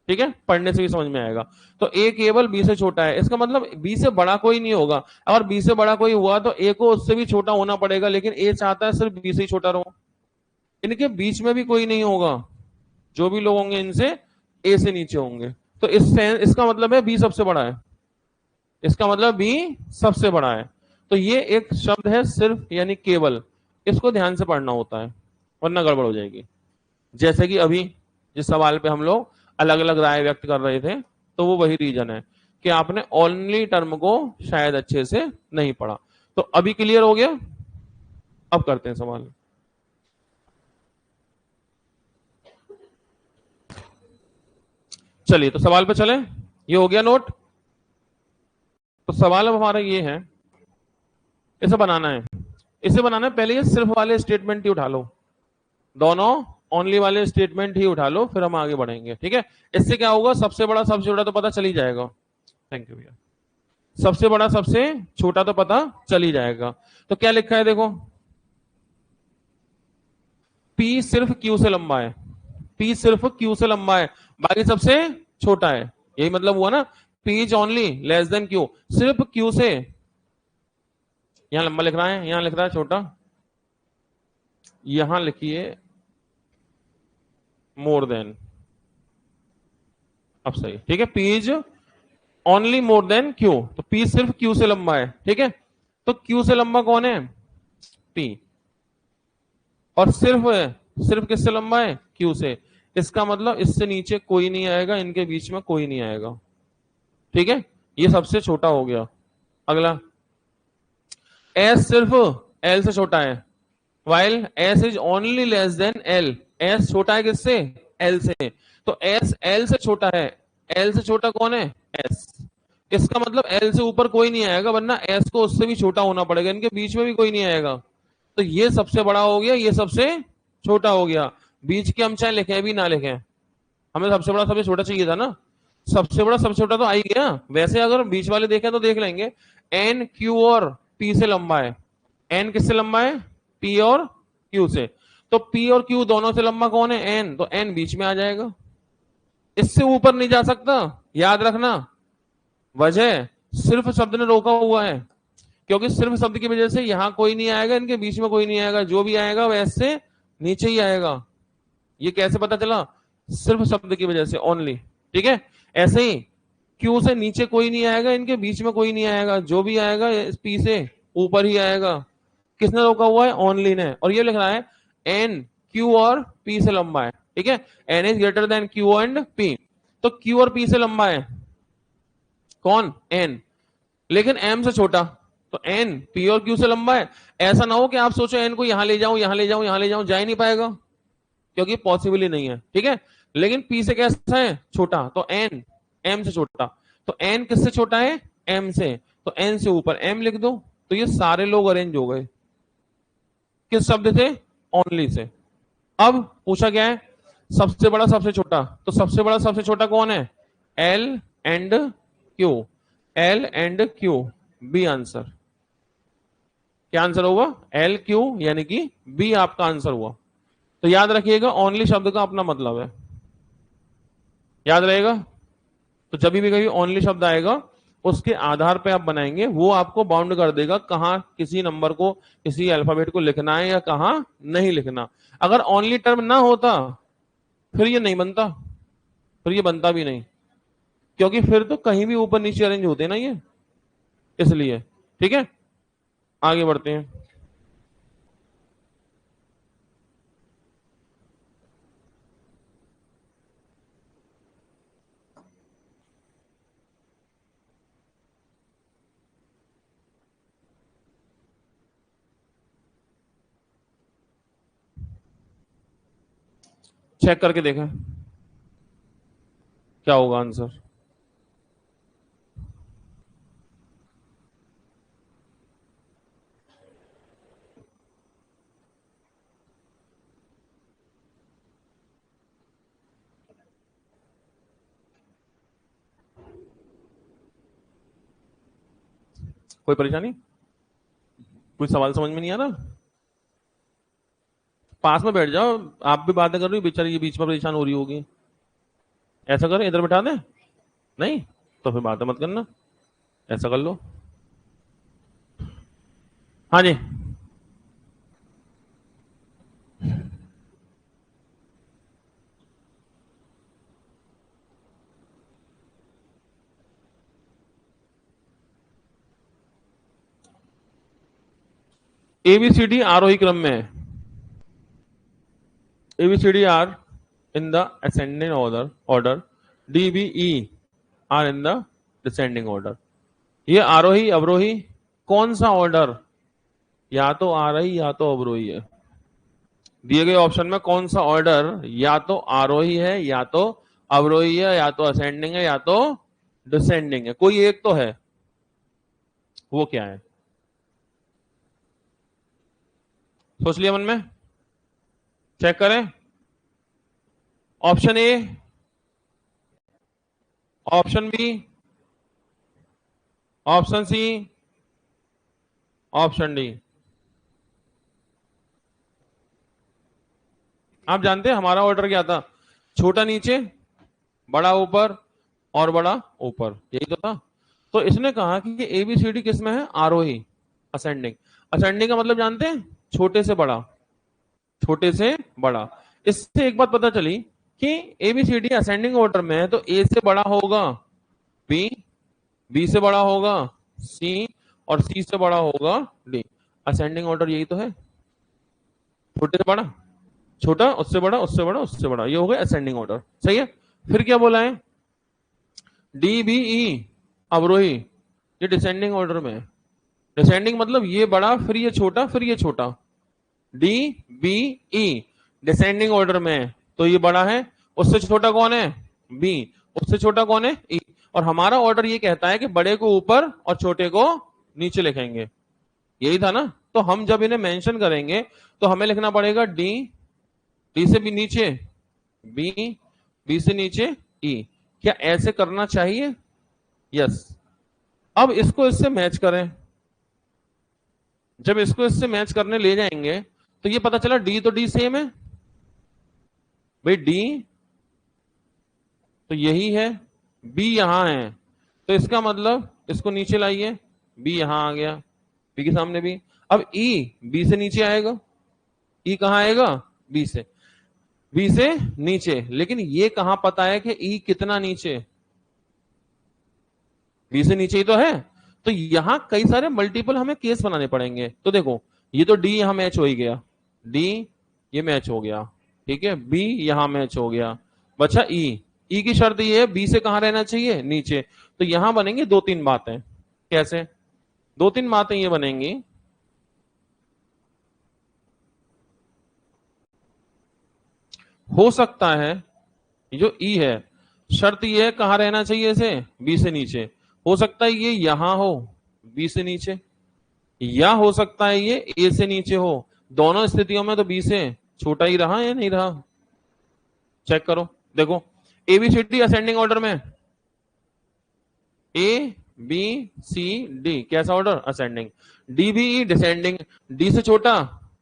Speaker 1: ठीक है, पढ़ने से भी समझ में आएगा। तो ए केवल बी से छोटा है, इसका मतलब बी से बड़ा कोई नहीं होगा। अगर बी से बड़ा कोई हुआ तो ए को उससे भी छोटा होना पड़ेगा, लेकिन ए चाहता है सिर्फ बी से ही छोटा रहो। इनके बीच में भी कोई नहीं होगा, जो भी लोग होंगे इनसे ए से नीचे होंगे। तो इसका मतलब है बी सबसे बड़ा है, इसका मतलब बी सबसे बड़ा है। तो ये एक शब्द है सिर्फ, यानी केवल, इसको ध्यान से पढ़ना होता है, वरना गड़बड़ हो जाएगी। जैसे कि अभी जिस सवाल पे हम लोग अलग अलग राय व्यक्त कर रहे थे, तो वो वही रीजन है कि आपने ओनली टर्म को शायद अच्छे से नहीं पढ़ा। तो अभी क्लियर हो गया? अब करते हैं सवाल। चलिए, तो सवाल पे चलें। ये हो गया नोट। तो सवाल अब हमारा ये है, इसे बनाना है। इसे बनाना है, पहले ये सिर्फ वाले स्टेटमेंट ही उठा लो, दोनों ओनली वाले स्टेटमेंट ही उठा लो, फिर हम आगे बढ़ेंगे। ठीक है, इससे क्या होगा? सबसे बड़ा सबसे छोटा तो पता चल ही जाएगा। थैंक यू भैया। सबसे बड़ा सबसे छोटा तो पता चल ही जाएगा। तो क्या लिखा है देखो, P सिर्फ Q से लंबा है, P सिर्फ Q से लंबा है, बाकी सबसे छोटा है। यही मतलब हुआ ना, P is only less than Q, सिर्फ Q से, यहां लंबा लिख रहा है, यहां लिख रहा है छोटा, यहां लिखिए मोर देन। अब सही, ठीक है, P is only more than Q, तो P सिर्फ Q से लंबा है। ठीक है, तो Q से लंबा कौन है? P। और सिर्फ सिर्फ किससे लंबा है? Q से। इसका मतलब इससे नीचे कोई नहीं आएगा, इनके बीच में कोई नहीं आएगा। ठीक है, ये सबसे छोटा हो गया। अगला, S सिर्फ L से छोटा है, while S is only less than L, S छोटा है किससे, एल से, तो एस एल से छोटा है, एल से छोटा कौन है, एस, इसका मतलब एल से ऊपर कोई नहीं आएगा, वरना एस को उससे भी छोटा होना पड़ेगा, इनके बीच में भी कोई नहीं आएगा, तो ये सबसे बड़ा हो गया, ये सबसे छोटा हो गया, बीच के हम चाहे लिखें भी ना लिखें, हमें सबसे बड़ा सबसे छोटा चाहिए था ना, सबसे बड़ा सबसे छोटा तो आ ही गया, वैसे अगर बीच वाले देखें तो देख लेंगे, एन क्यू और पी से लंबा है, एन किससे लंबा है, पी और क्यू से, तो पी और क्यू दोनों से लंबा कौन है, एन, तो एन बीच में आ जाएगा, इससे ऊपर नहीं जा सकता, याद रखना, वजह सिर्फ शब्द ने रोका हुआ है, क्योंकि सिर्फ शब्द की वजह से यहां कोई नहीं आएगा, इनके बीच में कोई नहीं आएगा, जो भी आएगा वैसे नीचे ही आएगा, ये कैसे पता चला, सिर्फ शब्द की वजह से ओनली, ठीक है, ऐसे ही क्यू से नीचे कोई नहीं आएगा, इनके बीच में कोई नहीं आएगा, जो भी आएगा पी से ऊपर ही आएगा, किसने रोका हुआ है, ओनली ने, और ये लिख रहा है एन क्यू और पी से लंबा है, ठीक है, N is greater than Q and P, तो क्यू और पी से लंबा है कौन, एन, लेकिन एम से छोटा, तो एन पी और क्यू से लंबा है, ऐसा ना हो कि आप सोचो एन को यहां ले जाऊं यहां ले जाऊं यहां ले जाऊं, जा ही नहीं पाएगा, क्योंकि पॉसिबल ही नहीं है, ठीक है, लेकिन पी से कैसा है, छोटा, तो एन एम से छोटा, तो एन किससे छोटा है, एम से, तो एन से ऊपर एम लिख दो, तो ये सारे लोग अरेंज हो गए, किस शब्द से, ओनली से। अब पूछा क्या है, सबसे बड़ा सबसे छोटा, तो सबसे बड़ा सबसे छोटा कौन है, L and Q, L and Q, B answer, क्या आंसर होगा, एल क्यू, यानी कि बी आपका आंसर हुआ, तो याद रखिएगा ओनली शब्द का अपना मतलब है, याद रहेगा, तो जब भी कभी ओनली शब्द आएगा उसके आधार पे आप बनाएंगे, वो आपको बाउंड कर देगा कहां किसी नंबर को, किसी अल्फाबेट को लिखना है या कहां नहीं लिखना, अगर ओनली टर्म ना होता फिर ये नहीं बनता, फिर ये बनता भी नहीं, क्योंकि फिर तो कहीं भी ऊपर नीचे अरेंज होते ना ये, इसलिए, ठीक है, आगे बढ़ते हैं। चेक करके देखें क्या होगा आंसर, कोई परेशानी, कोई सवाल समझ में नहीं आ रहा, पास में बैठ जाओ, आप भी बातें कर रही हो, बेचारी ये बीच में परेशान हो रही होगी, ऐसा करें इधर बैठा दे, नहीं तो फिर बातें मत करना, ऐसा कर लो, हाँ जी, एबीसीडी आरोही क्रम में है, A B C D are in the ascending order, D B E are in the descending order, ये आरोही अवरोही कौन सा ऑर्डर, या तो आरोही या तो अवरोही है, दिए गए ऑप्शन में कौन सा ऑर्डर या तो आरोही है या तो अवरोही है या तो असेंडिंग है या तो डिसेंडिंग है, कोई एक तो है, वो क्या है, सोच लिया मन में, चेक करें, option A, option B, option C, option D, आप जानते हैं हमारा ऑर्डर क्या था, छोटा नीचे बड़ा ऊपर और बड़ा ऊपर, यही तो था, तो इसने कहा कि एबीसीडी किस में है, आरोही, असेंडिंग, असेंडिंग का मतलब जानते हैं, छोटे से बड़ा, छोटे से बड़ा, इससे एक बात पता चली कि एबीसीडी असेंडिंग ऑर्डर में है, तो ए से बड़ा होगा बी, बी से बड़ा होगा सी, और सी से बड़ा होगा डी, असेंडिंग ऑर्डर यही तो है, छोटे से बड़ा, छोटा उससे बड़ा उससे बड़ा उससे बड़ा, ये हो गया असेंडिंग ऑर्डर, सही है, फिर क्या बोला है, डी बी ई अवरोही, ये डिसेंडिंग ऑर्डर में है, डिसेंडिंग मतलब ये बड़ा फिर ये छोटा फिर ये छोटा, D B E, descending order में है, तो ये बड़ा है। उससे छोटा कौन है? बी। उससे छोटा कौन है? ई। और हमारा ऑर्डर ये कहता है कि बड़े को ऊपर और छोटे को नीचे लिखेंगे, यही था ना। तो हम जब इन्हें मेंशन करेंगे तो हमें लिखना पड़ेगा डी, डी से भी नीचे बी, बी से नीचे ई। क्या ऐसे करना चाहिए? यस। अब इसको इससे मैच करें। जब इसको इससे मैच करने ले जाएंगे तो ये पता चला डी तो डी सेम है भाई, डी तो यही है, बी यहां है, तो इसका मतलब इसको नीचे लाइए, बी यहां आ गया, बी के सामने बी। अब ई बी से नीचे आएगा, ई कहां आएगा? बी से, बी से नीचे। लेकिन ये कहां पता है कि ई कितना नीचे? बी से नीचे ही तो है। तो यहां कई सारे मल्टीपल हमें केस बनाने पड़ेंगे। तो देखो, ये तो डी यहां मैच हो ही गया, डी ये मैच हो गया, ठीक है, बी यहां मैच हो गया, बचा ई। ई की शर्त ये है बी से कहां रहना चाहिए? नीचे। तो यहां बनेंगी दो तीन बातें। कैसे? दो तीन बातें ये बनेंगी। हो सकता है जो ई है, शर्त ये है कहां रहना चाहिए इसे? बी से नीचे। हो सकता है ये यहां हो, बी से नीचे, या हो सकता है ये ए से नीचे हो। दोनों स्थितियों में तो बी से छोटा ही रहा या नहीं रहा? चेक करो। देखो, एबीसीडी असेंडिंग ऑर्डर में, ए बी सी डी कैसा order? Ascending. D B E descending. D से छोटा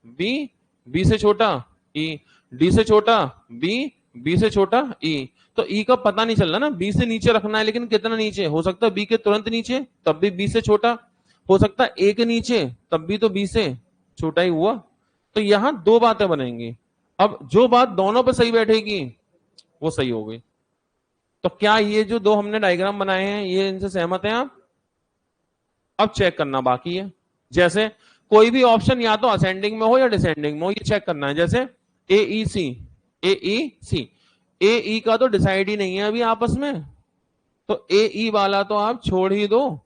Speaker 1: बी, बी से छोटा ई, डी से छोटा बी, बी से छोटा ई। तो ई का पता नहीं चल रहा ना, बी से नीचे रखना है, लेकिन कितना नीचे? हो सकता है बी के तुरंत नीचे, तब भी बी से छोटा। हो सकता है ए के नीचे, तब भी तो बी से छोटा ही हुआ। तो यहां दो बातें बनेंगी। अब जो बात दोनों पे सही बैठेगी वो सही हो गई। तो क्या ये जो दो हमने डायग्राम बनाए हैं ये इनसे सहमत हैं आप? अब चेक करना बाकी है। जैसे कोई भी ऑप्शन या तो असेंडिंग में हो या डिसेंडिंग में हो, ये चेक करना है। जैसे ए ई सी, ए ई सी, ए ई का तो डिसाइड ही नहीं है अभी आपस में, तो ए ई वाला तो आप छोड़ ही दो,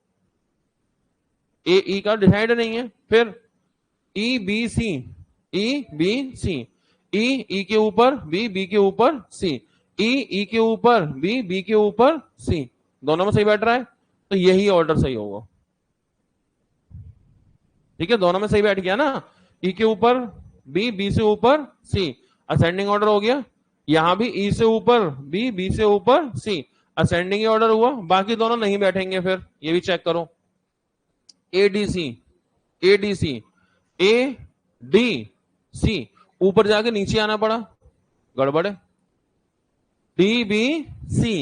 Speaker 1: ए ई का डिसाइड नहीं है। फिर E B C, E B C, ई ई के ऊपर बी, बी के ऊपर सी, ई ई के ऊपर बी, बी के ऊपर सी, दोनों में सही बैठ रहा है, तो यही ऑर्डर सही होगा। ठीक है, दोनों में सही बैठ गया ना। ई के ऊपर बी, बी से ऊपर सी, असेंडिंग ऑर्डर हो गया। यहां भी ई से ऊपर बी, बी से ऊपर सी, असेंडिंग ऑर्डर हुआ। बाकी दोनों नहीं बैठेंगे, फिर ये भी चेक करो। A D C, A D C, A D C, ऊपर जाके नीचे आना पड़ा, गड़बड़ है। D B C,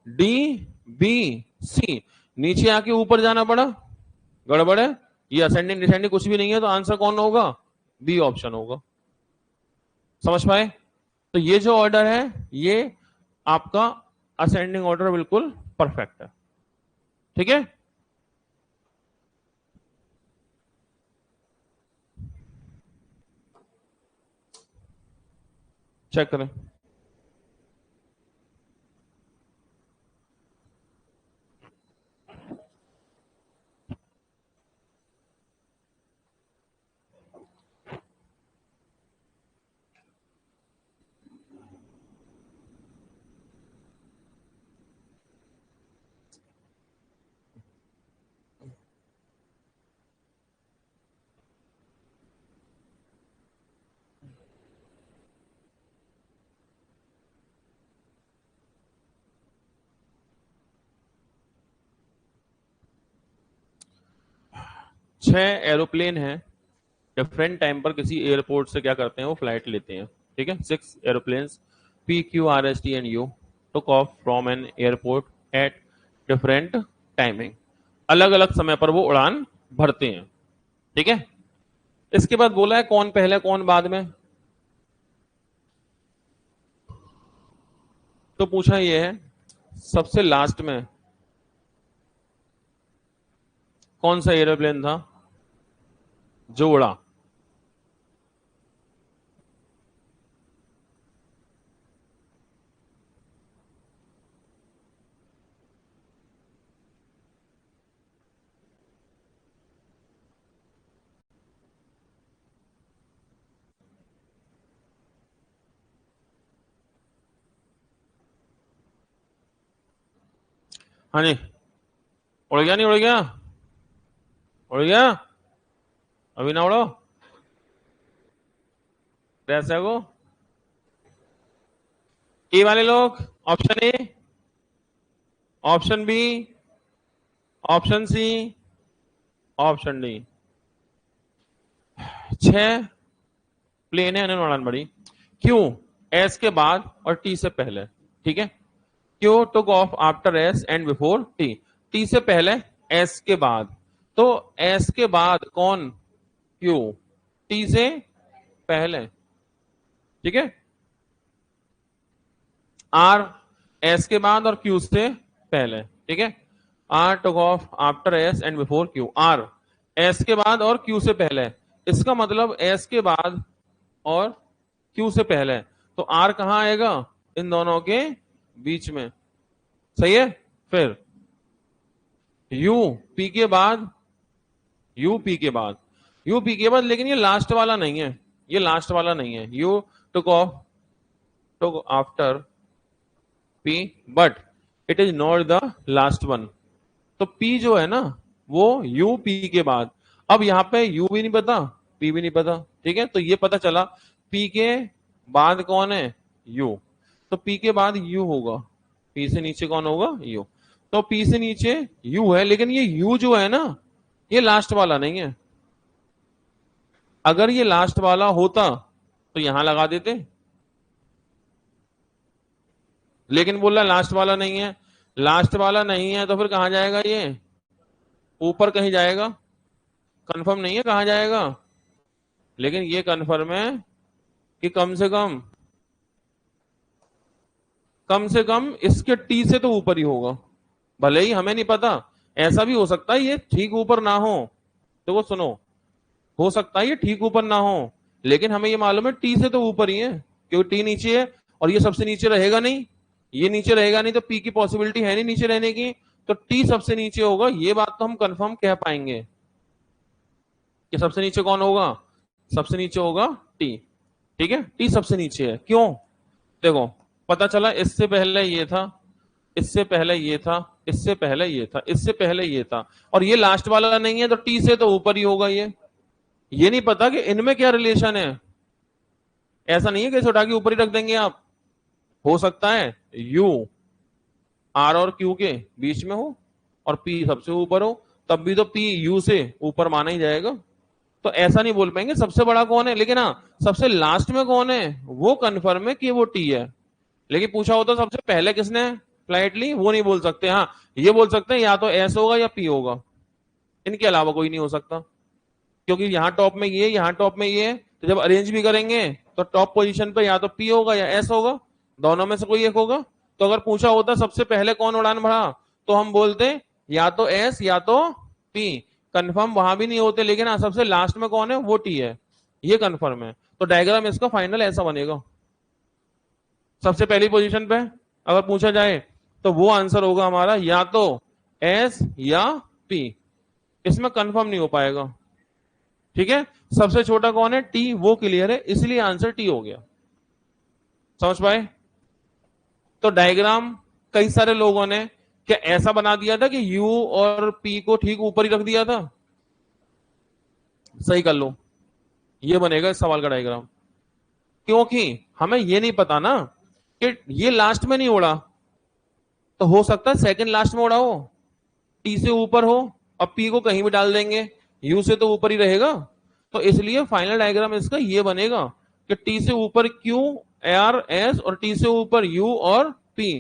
Speaker 1: D B C, नीचे आके ऊपर जाना पड़ा, गड़बड़ है। ये असेंडिंग डिसेंडिंग कुछ भी नहीं है, तो आंसर कौन होगा? बी ऑप्शन होगा। समझ पाए? तो ये जो ऑर्डर है ये आपका असेंडिंग ऑर्डर बिल्कुल परफेक्ट है। ठीक है, चेक करें। 6 एरोप्लेन हैं, डिफरेंट टाइम पर किसी एयरपोर्ट से क्या करते हैं, वो फ्लाइट लेते हैं। ठीक है, 6 aeroplanes P Q R S T and you took off from an airport at different timing. अलग अलग समय पर वो उड़ान भरते हैं। ठीक है, इसके बाद बोला है कौन पहले कौन बाद में। तो पूछा ये है सबसे लास्ट में कौन सा एरोप्लेन था जो उड़ा? हाँ जी, उड़ गया नहीं उड़ गया? उड़ गया? अभी ना उड़ो। कैसे को ए वाले लोग, option A, option B, option C, option D. 6 plane है, उन्होंने उड़ान भरी। क्यों? एस के बाद और टी से पहले। ठीक है, क्यों टुक off after S and before T. T से पहले, एस के बाद। तो एस के बाद कौन? क्यू। टी से पहले। ठीक है, आर एस के बाद और क्यू से पहले। ठीक है, R took off after S and before Q. R S के बाद और क्यू से पहले। इसका मतलब एस के बाद और क्यू से पहले। तो आर कहां आएगा? इन दोनों के बीच में। सही है। फिर यू पी के बाद, यू पी के बाद, यू पी के बाद, लेकिन ये लास्ट वाला नहीं है। ये लास्ट वाला नहीं है। You took off, took after P, but it is not the last one. तो पी जो है ना, वो यू पी के बाद। अब यहां पे यू भी नहीं पता, पी भी नहीं पता। ठीक है, तो ये पता चला पी के बाद कौन है? यू। तो पी के बाद यू होगा, पी से नीचे कौन होगा? यू। तो पी से नीचे यू है, लेकिन ये यू जो है ना, ये लास्ट वाला नहीं है। अगर ये लास्ट वाला होता तो यहां लगा देते, लेकिन बोल रहा लास्ट वाला नहीं है। लास्ट वाला नहीं है तो फिर कहां जाएगा ये? ऊपर कहीं जाएगा। कंफर्म नहीं है कहां जाएगा, लेकिन ये कंफर्म है कि कम से कम इसके टी से तो ऊपर ही होगा। भले ही हमें नहीं पता, ऐसा भी हो सकता है ये ठीक ऊपर ना हो। तो वो सुनो, हो सकता है ये ठीक ऊपर ना हो, लेकिन हमें ये मालूम है टी से तो ऊपर ही है, क्योंकि टी नीचे है और ये सबसे नीचे रहेगा नहीं। ये नीचे रहेगा नहीं तो पी की पॉसिबिलिटी है नहीं नीचे रहने की। तो टी सबसे नीचे होगा, ये बात तो हम कंफर्म कह पाएंगे कि सबसे नीचे कौन होगा? सबसे नीचे होगा टी। ठीक है, टी सबसे नीचे है। क्यों? देखो, पता चला इससे पहले ये था, इससे पहले ये था, इससे पहले ये था, इससे पहले ये था, और ये लास्ट वाला नहीं है, तो टी से तो ऊपर ही होगा ये नहीं पता कि इनमें क्या रिलेशन है। ऐसा नहीं है कि इसे उठा के ऊपर ही रख देंगे आप। हो सकता है यू आर और क्यू के बीच में हो और पी सबसे ऊपर हो, तब भी तो पी यू से ऊपर माना ही जाएगा। तो ऐसा नहीं बोल पाएंगे सबसे बड़ा कौन है, लेकिन हाँ सबसे लास्ट में कौन है वो कंफर्म है कि वो टी है। लेकिन पूछा होता सबसे पहले किसने फ्लाइट ली, वो नहीं बोल सकते। हाँ, ये बोल सकते हैं या तो एस होगा या पी होगा, इनके अलावा कोई नहीं हो सकता। क्योंकि यहाँ टॉप में ये, यहाँ टॉप में ये है, तो जब अरेंज भी करेंगे तो टॉप पोजीशन पे या तो पी होगा या एस होगा, दोनों में से कोई एक होगा। तो अगर पूछा होता सबसे पहले कौन उड़ान भरा, तो हम बोलते या तो एस या तो पी। कंफर्म वहां भी नहीं होते, लेकिन हाँ सबसे लास्ट में कौन है वो टी है, ये कंफर्म है। तो डायग्राम इसका फाइनल ऐसा बनेगा। सबसे पहली पोजीशन पे अगर पूछा जाए तो वो आंसर होगा हमारा या तो एस या पी, इसमें कंफर्म नहीं हो पाएगा। ठीक है, सबसे छोटा कौन है? टी, वो क्लियर है, इसलिए आंसर टी हो गया। समझ पाए? तो डायग्राम कई सारे लोगों ने क्या ऐसा बना दिया था कि यू और पी को ठीक ऊपर ही रख दिया था। सही कर लो, ये बनेगा इस सवाल का डायग्राम। क्योंकि हमें ये नहीं पता ना कि ये लास्ट में नहीं उड़ा, तो हो सकता है सेकंड लास्ट में उड़ा हो, टी से ऊपर हो। अब पी को कहीं भी डाल देंगे, यू से तो ऊपर ही रहेगा। तो इसलिए फाइनल डायग्राम इसका ये बनेगा कि टी से ऊपर क्यू, आर, एस, और टी से ऊपर यू और पी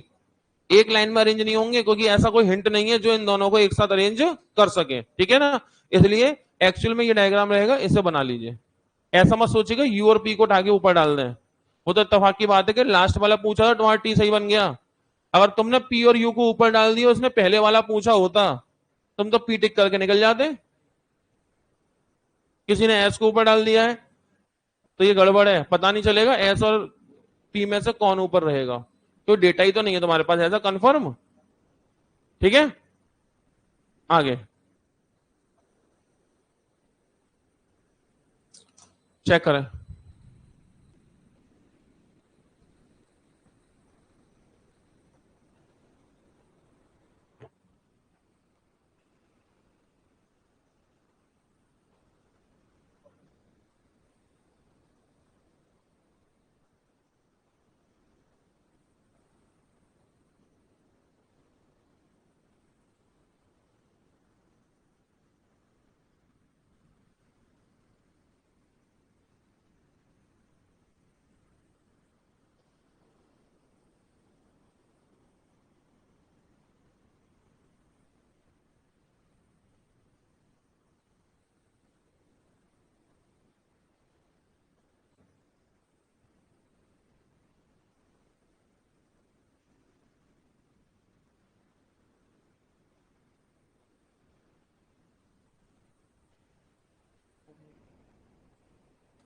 Speaker 1: एक लाइन में अरेंज नहीं होंगे, क्योंकि ऐसा कोई हिंट नहीं है जो इन दोनों को एक साथ अरेंज कर सके। ठीक है ना, इसलिए एक्चुअल में ये डायग्राम रहेगा, इसे बना लीजिए। ऐसा मत सोचिएगा यू और पी को उठा के ऊपर डाल दें। वो तो इत्तेफाक की बात है कि लास्ट वाला पूछा था तुम्हारा टी सही बन गया। अगर तुमने पी और यू को ऊपर डाल दिया, उसने पहले वाला पूछा होता, तुम तो पी टिक करके निकल जाते। किसी ने एस को ऊपर डाल दिया है, तो ये गड़बड़ है, पता नहीं चलेगा एस और पी में से कौन ऊपर रहेगा, तो डेटा ही तो नहीं है तुम्हारे पास ऐसा कंफर्म। ठीक है, आगे चेक करें।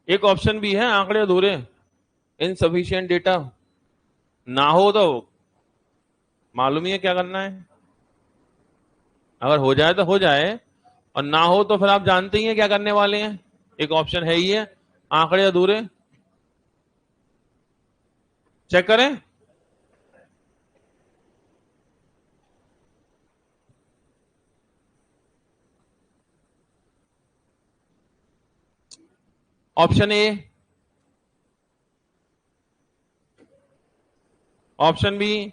Speaker 1: एक ऑप्शन भी है आंकड़े अधूरे, इनसफिशिएंट डेटा। ना हो तो मालूम ही है क्या करना है, अगर हो जाए तो हो जाए, और ना हो तो फिर आप जानते ही हैं क्या करने वाले हैं। एक ऑप्शन है ही है, आंकड़े अधूरे। चेक करें। Option A, option B,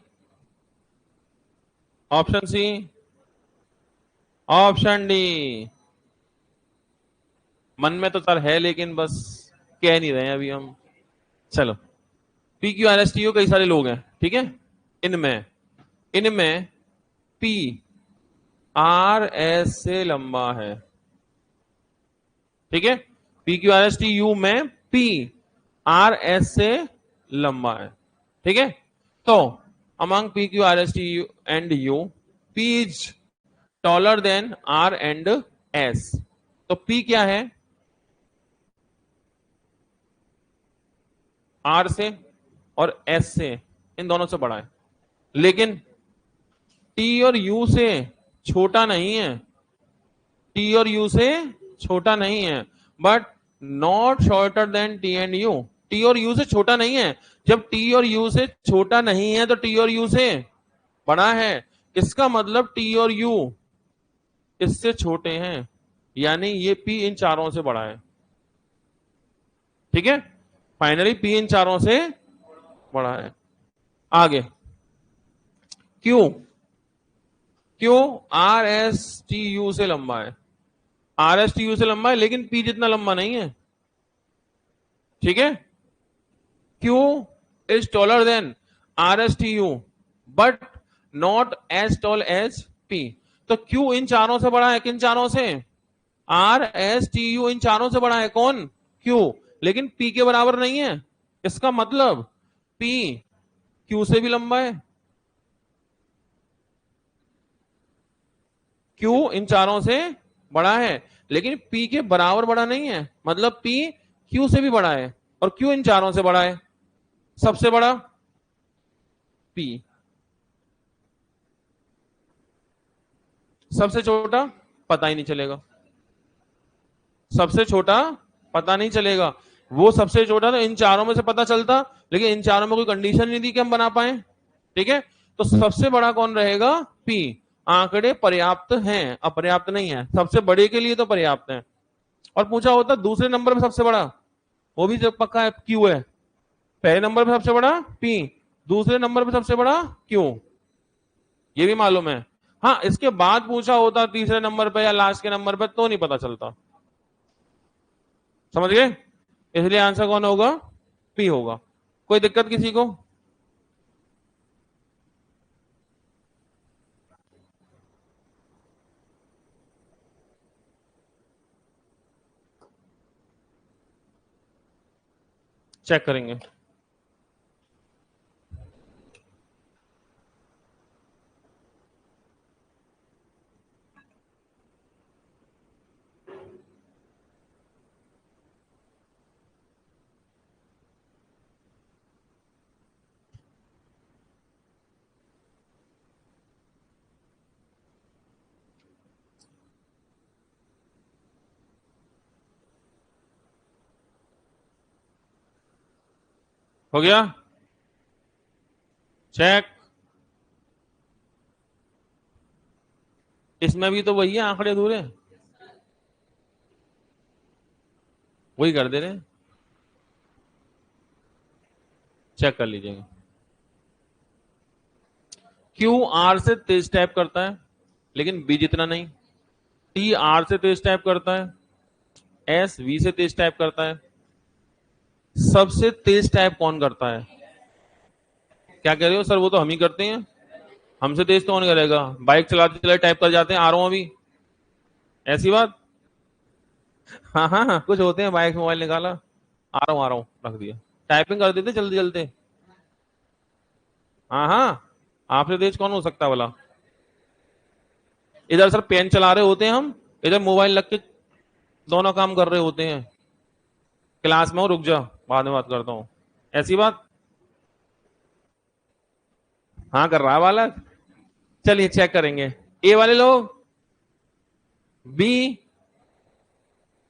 Speaker 1: option C, option D. मन में तो सर है लेकिन बस कह नहीं रहे हैं अभी हम। चलो, P Q R S T you कई सारे लोग हैं, ठीक है। इनमें इनमें पी आर एस से लंबा है, ठीक है। P Q R S T U में पी आर एस से लंबा है, ठीक है। तो among P Q R S T U and U, P is taller than R and S. तो पी क्या है, आर से और एस से, इन दोनों से बड़ा है, लेकिन टी और यू से छोटा नहीं है। टी और यू से छोटा नहीं है, but not shorter than T and you. T और यू से छोटा नहीं है। जब टी और यू से छोटा नहीं है तो टी और यू से बड़ा है। इसका मतलब टी और यू इससे छोटे हैं, यानी ये पी इन चारों से बड़ा है, ठीक है। फाइनली पी इन चारों से बड़ा है। आगे क्यों, क्यों आर एस टी यू से लंबा है। आर एस टी यू से लंबा है लेकिन पी जितना लंबा नहीं है, ठीक है। Q is taller than R S T U but not as tall as P. तो क्यू इन चारों से बड़ा है, किन चारों से, आर एस टी यू इन चारों से बड़ा है, कौन, क्यू, लेकिन पी के बराबर नहीं है। इसका मतलब पी क्यू से भी लंबा है। क्यू इन चारों से बड़ा है लेकिन पी के बराबर बड़ा नहीं है, मतलब पी क्यू से भी बड़ा है और क्यू इन चारों से बड़ा है। सबसे बड़ा पी, सबसे छोटा पता ही नहीं चलेगा। सबसे छोटा पता नहीं चलेगा। वो सबसे छोटा तो इन चारों में से पता चलता, लेकिन इन चारों में कोई कंडीशन नहीं थी कि हम बना पाए, ठीक है। तो सबसे बड़ा कौन रहेगा, पी। आंकड़े पर्याप्त हैं, अपर्याप्त नहीं है, सबसे बड़े के लिए तो पर्याप्त है। और पूछा होता दूसरे नंबर में सबसे बड़ा, वो भी जब पक्का है क्यू है। पहले नंबर पे सबसे बड़ा पी, दूसरे नंबर पे सबसे बड़ा क्यू, ये भी मालूम है। हाँ, इसके बाद पूछा होता तीसरे नंबर पे या लास्ट के नंबर पे तो नहीं पता चलता, समझ गए। इसलिए आंसर कौन होगा, पी होगा। कोई दिक्कत किसी को। चेक करेंगे। हो गया, चेक। इसमें भी तो वही है, आंकड़े अधूरे, वही कर दे रहे हैं। चेक कर लीजिएगा। क्यू आर से तेज टाइप करता है लेकिन बी जितना नहीं। टी आर से तेज टाइप करता है, एस वी से तेज टाइप करता है। सबसे तेज टाइप कौन करता है, क्या कह रहे हो सर, वो तो हम ही करते हैं। हमसे तेज तो कौन करेगा, बाइक चलाते चलाते टाइप कर जाते हैं, आ रहा हूं अभी, ऐसी बात। हाँ हाँ हाँ, कुछ होते हैं बाइक मोबाइल निकाला, आ रहा हूँ रख दिया, टाइपिंग कर देते जल्दी जल्दी। हाँ हाँ, आपसे तेज कौन हो सकता है भला। इधर सर पेन चला रहे होते हैं हम, इधर मोबाइल लग के दोनों काम कर रहे होते हैं। क्लास में हूं, रुक जा, बाद में बात करता हूं। ऐसी बात? हाँ कर रहा है बालक। चलिए चेक करेंगे। ए वाले लोग, बी,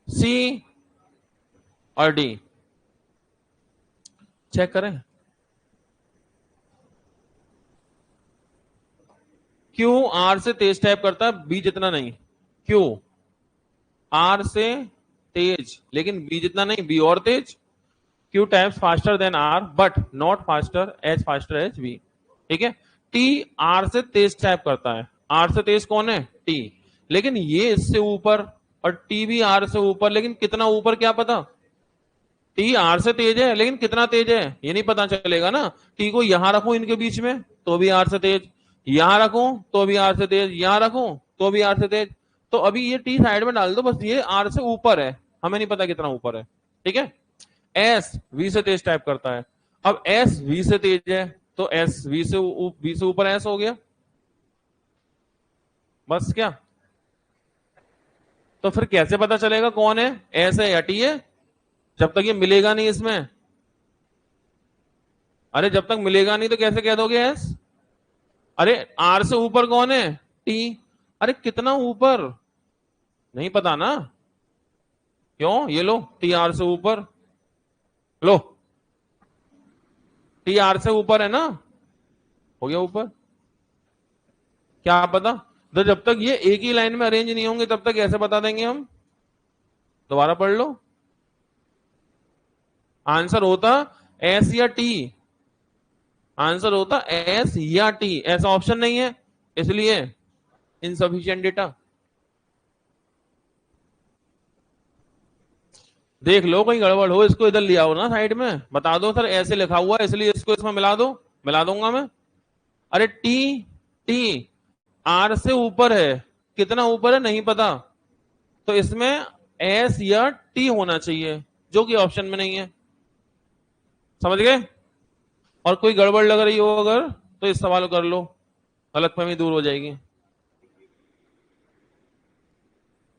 Speaker 1: सी और डी, चेक करें। क्यों आर से तेज टाइप करता है, बी जितना नहीं? क्यों आर से तेज लेकिन बी जितना नहीं, बी और तेज। Q types faster than R but not faster as B. ठीक है, टी आर से तेज टाइप करता है। आर से तेज कौन है? टी। लेकिन ये इससे ऊपर, और टी भी आर से ऊपर, लेकिन कितना ऊपर क्या पता। टी आर से तेज है लेकिन कितना तेज है ये नहीं पता चलेगा ना। टी को यहां रखूं इनके बीच में तो भी आर से तेज, यहां रखूं तो भी आर से तेज, यहां रखूं तो भी आर से तेज। तो अभी ये टी साइड में डाल दो, बस ये आर से ऊपर है, हमें नहीं पता कितना ऊपर है। ठीक है, एस वी से तेज टाइप करता है। अब एस वी से तेज है तो एस वी से ऊपर एस हो गया, बस क्या। तो फिर कैसे पता चलेगा कौन है, एस है या टी है? जब तक ये मिलेगा नहीं इसमें। अरे जब तक मिलेगा नहीं तो कैसे कह दोगे एस? अरे आर से ऊपर कौन है? टी। अरे कितना ऊपर नहीं पता ना। क्यों, ये लो टी आर से ऊपर, लो टी आर से ऊपर है ना, हो गया ऊपर। क्या पता, तो जब तक ये एक ही लाइन में अरेंज नहीं होंगे तब तक ऐसे बता देंगे हम। दोबारा पढ़ लो, आंसर होता एस या टी। आंसर होता एस या टी, ऐसा ऑप्शन नहीं है, इसलिए इनसफिशिएंट डेटा। देख लो कहीं गड़बड़ हो, इसको इधर ले आओ ना साइड में, बता दो सर ऐसे लिखा हुआ है इसलिए इसको इसमें मिला दो, मिला दूंगा मैं। अरे टी, टी आर से ऊपर है, कितना ऊपर है नहीं पता, तो इसमें एस या टी होना चाहिए, जो कि ऑप्शन में नहीं है। समझ गए? और कोई गड़बड़ लग रही हो अगर तो इस सवाल कर लो, गलतफहमी दूर हो जाएगी।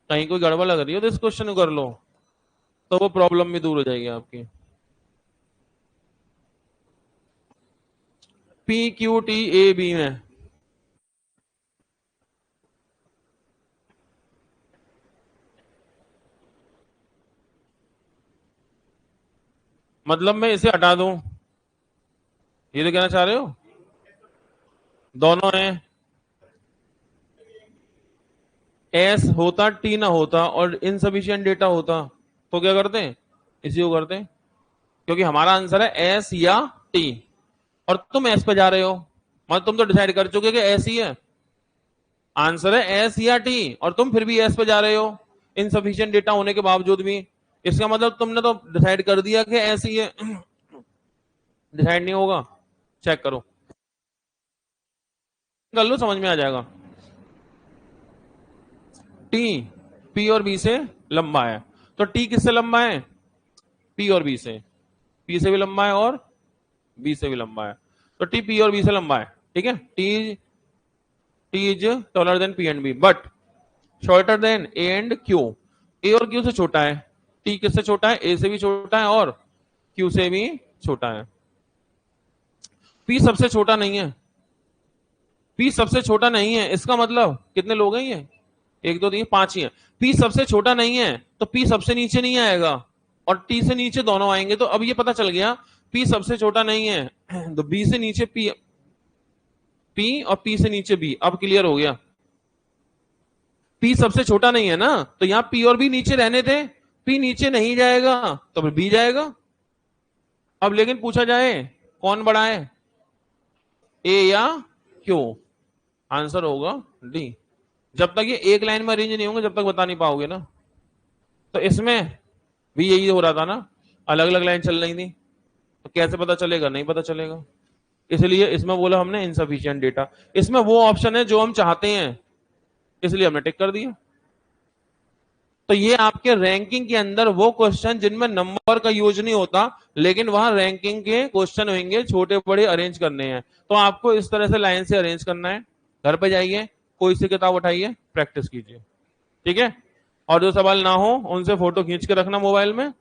Speaker 1: कहीं कोई गड़बड़ लग रही हो तो इस क्वेश्चन को कर लो, तो वो प्रॉब्लम भी दूर हो जाएगी आपकी। P Q T A B में मतलब मैं इसे हटा दूं, ये तो कहना चाह रहे हो? दोनों है, एस होता टी ना होता और इनसफिशिएंट डेटा होता तो क्या करते हैं, इसी को करते हैं। क्योंकि हमारा आंसर है एस या टी, और तुम एस पे जा रहे हो, मतलब तुम तो डिसाइड कर चुके कि एस ही है। आंसर है एस या टी और तुम फिर भी एस पे जा रहे हो इनसफिशिएंट डेटा होने के बावजूद भी। इसका मतलब तुमने तो डिसाइड कर दिया कि एस ही है। डिसाइड नहीं होगा, चेक करो, कर लो, समझ में आ जाएगा। टी पी और बी से लंबा है, तो टी किससे लंबा है? पी और बी से, पी से भी लंबा है और बी से भी लंबा है, तो टी पी और बी से लंबा है। ठीक है, T is taller than P and B but shorter than A and Q. A और क्यू से छोटा है, टी किससे छोटा है? ए से भी छोटा है और क्यू से भी छोटा है। पी सबसे छोटा नहीं है, पी सबसे छोटा नहीं है, इसका मतलब कितने लोग हैं ये, एक दो तीन पांच ही है। पी सबसे छोटा नहीं है तो पी सबसे नीचे नहीं आएगा, और टी से नीचे दोनों आएंगे, तो अब ये पता चल गया पी सबसे छोटा नहीं है, तो बी से नीचे पी, पी और पी से नीचे बी, अब क्लियर हो गया। पी सबसे छोटा नहीं है ना, तो यहां पी और बी नीचे रहने थे, पी नीचे नहीं जाएगा तो फिर बी जाएगा। अब लेकिन पूछा जाए कौन बड़ा है, ए या क्यू? आंसर होगा डी। जब तक ये एक लाइन में अरेंज नहीं होंगे जब तक बता नहीं पाओगे ना। तो इसमें भी यही हो रहा था ना, अलग अलग लाइन चल रही थी, तो कैसे पता चलेगा, नहीं पता चलेगा। इसलिए इसमें बोला हमने इनसफिशिएंट डेटा, इसमें वो ऑप्शन है जो हम चाहते हैं, इसलिए हमने टिक कर दिया। तो ये आपके रैंकिंग के अंदर वो क्वेश्चन जिनमें नंबर का यूज नहीं होता, लेकिन वहां रैंकिंग के क्वेश्चन होंगे, छोटे बड़े अरेंज करने हैं, तो आपको इस तरह से लाइन से अरेंज करना है। घर पे जाइए, कोई सी किताब उठाइए, प्रैक्टिस कीजिए। ठीक है, और जो सवाल ना हो उनसे फोटो खींच के रखना मोबाइल में,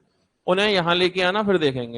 Speaker 1: उन्हें यहां लेके आना, फिर देखेंगे।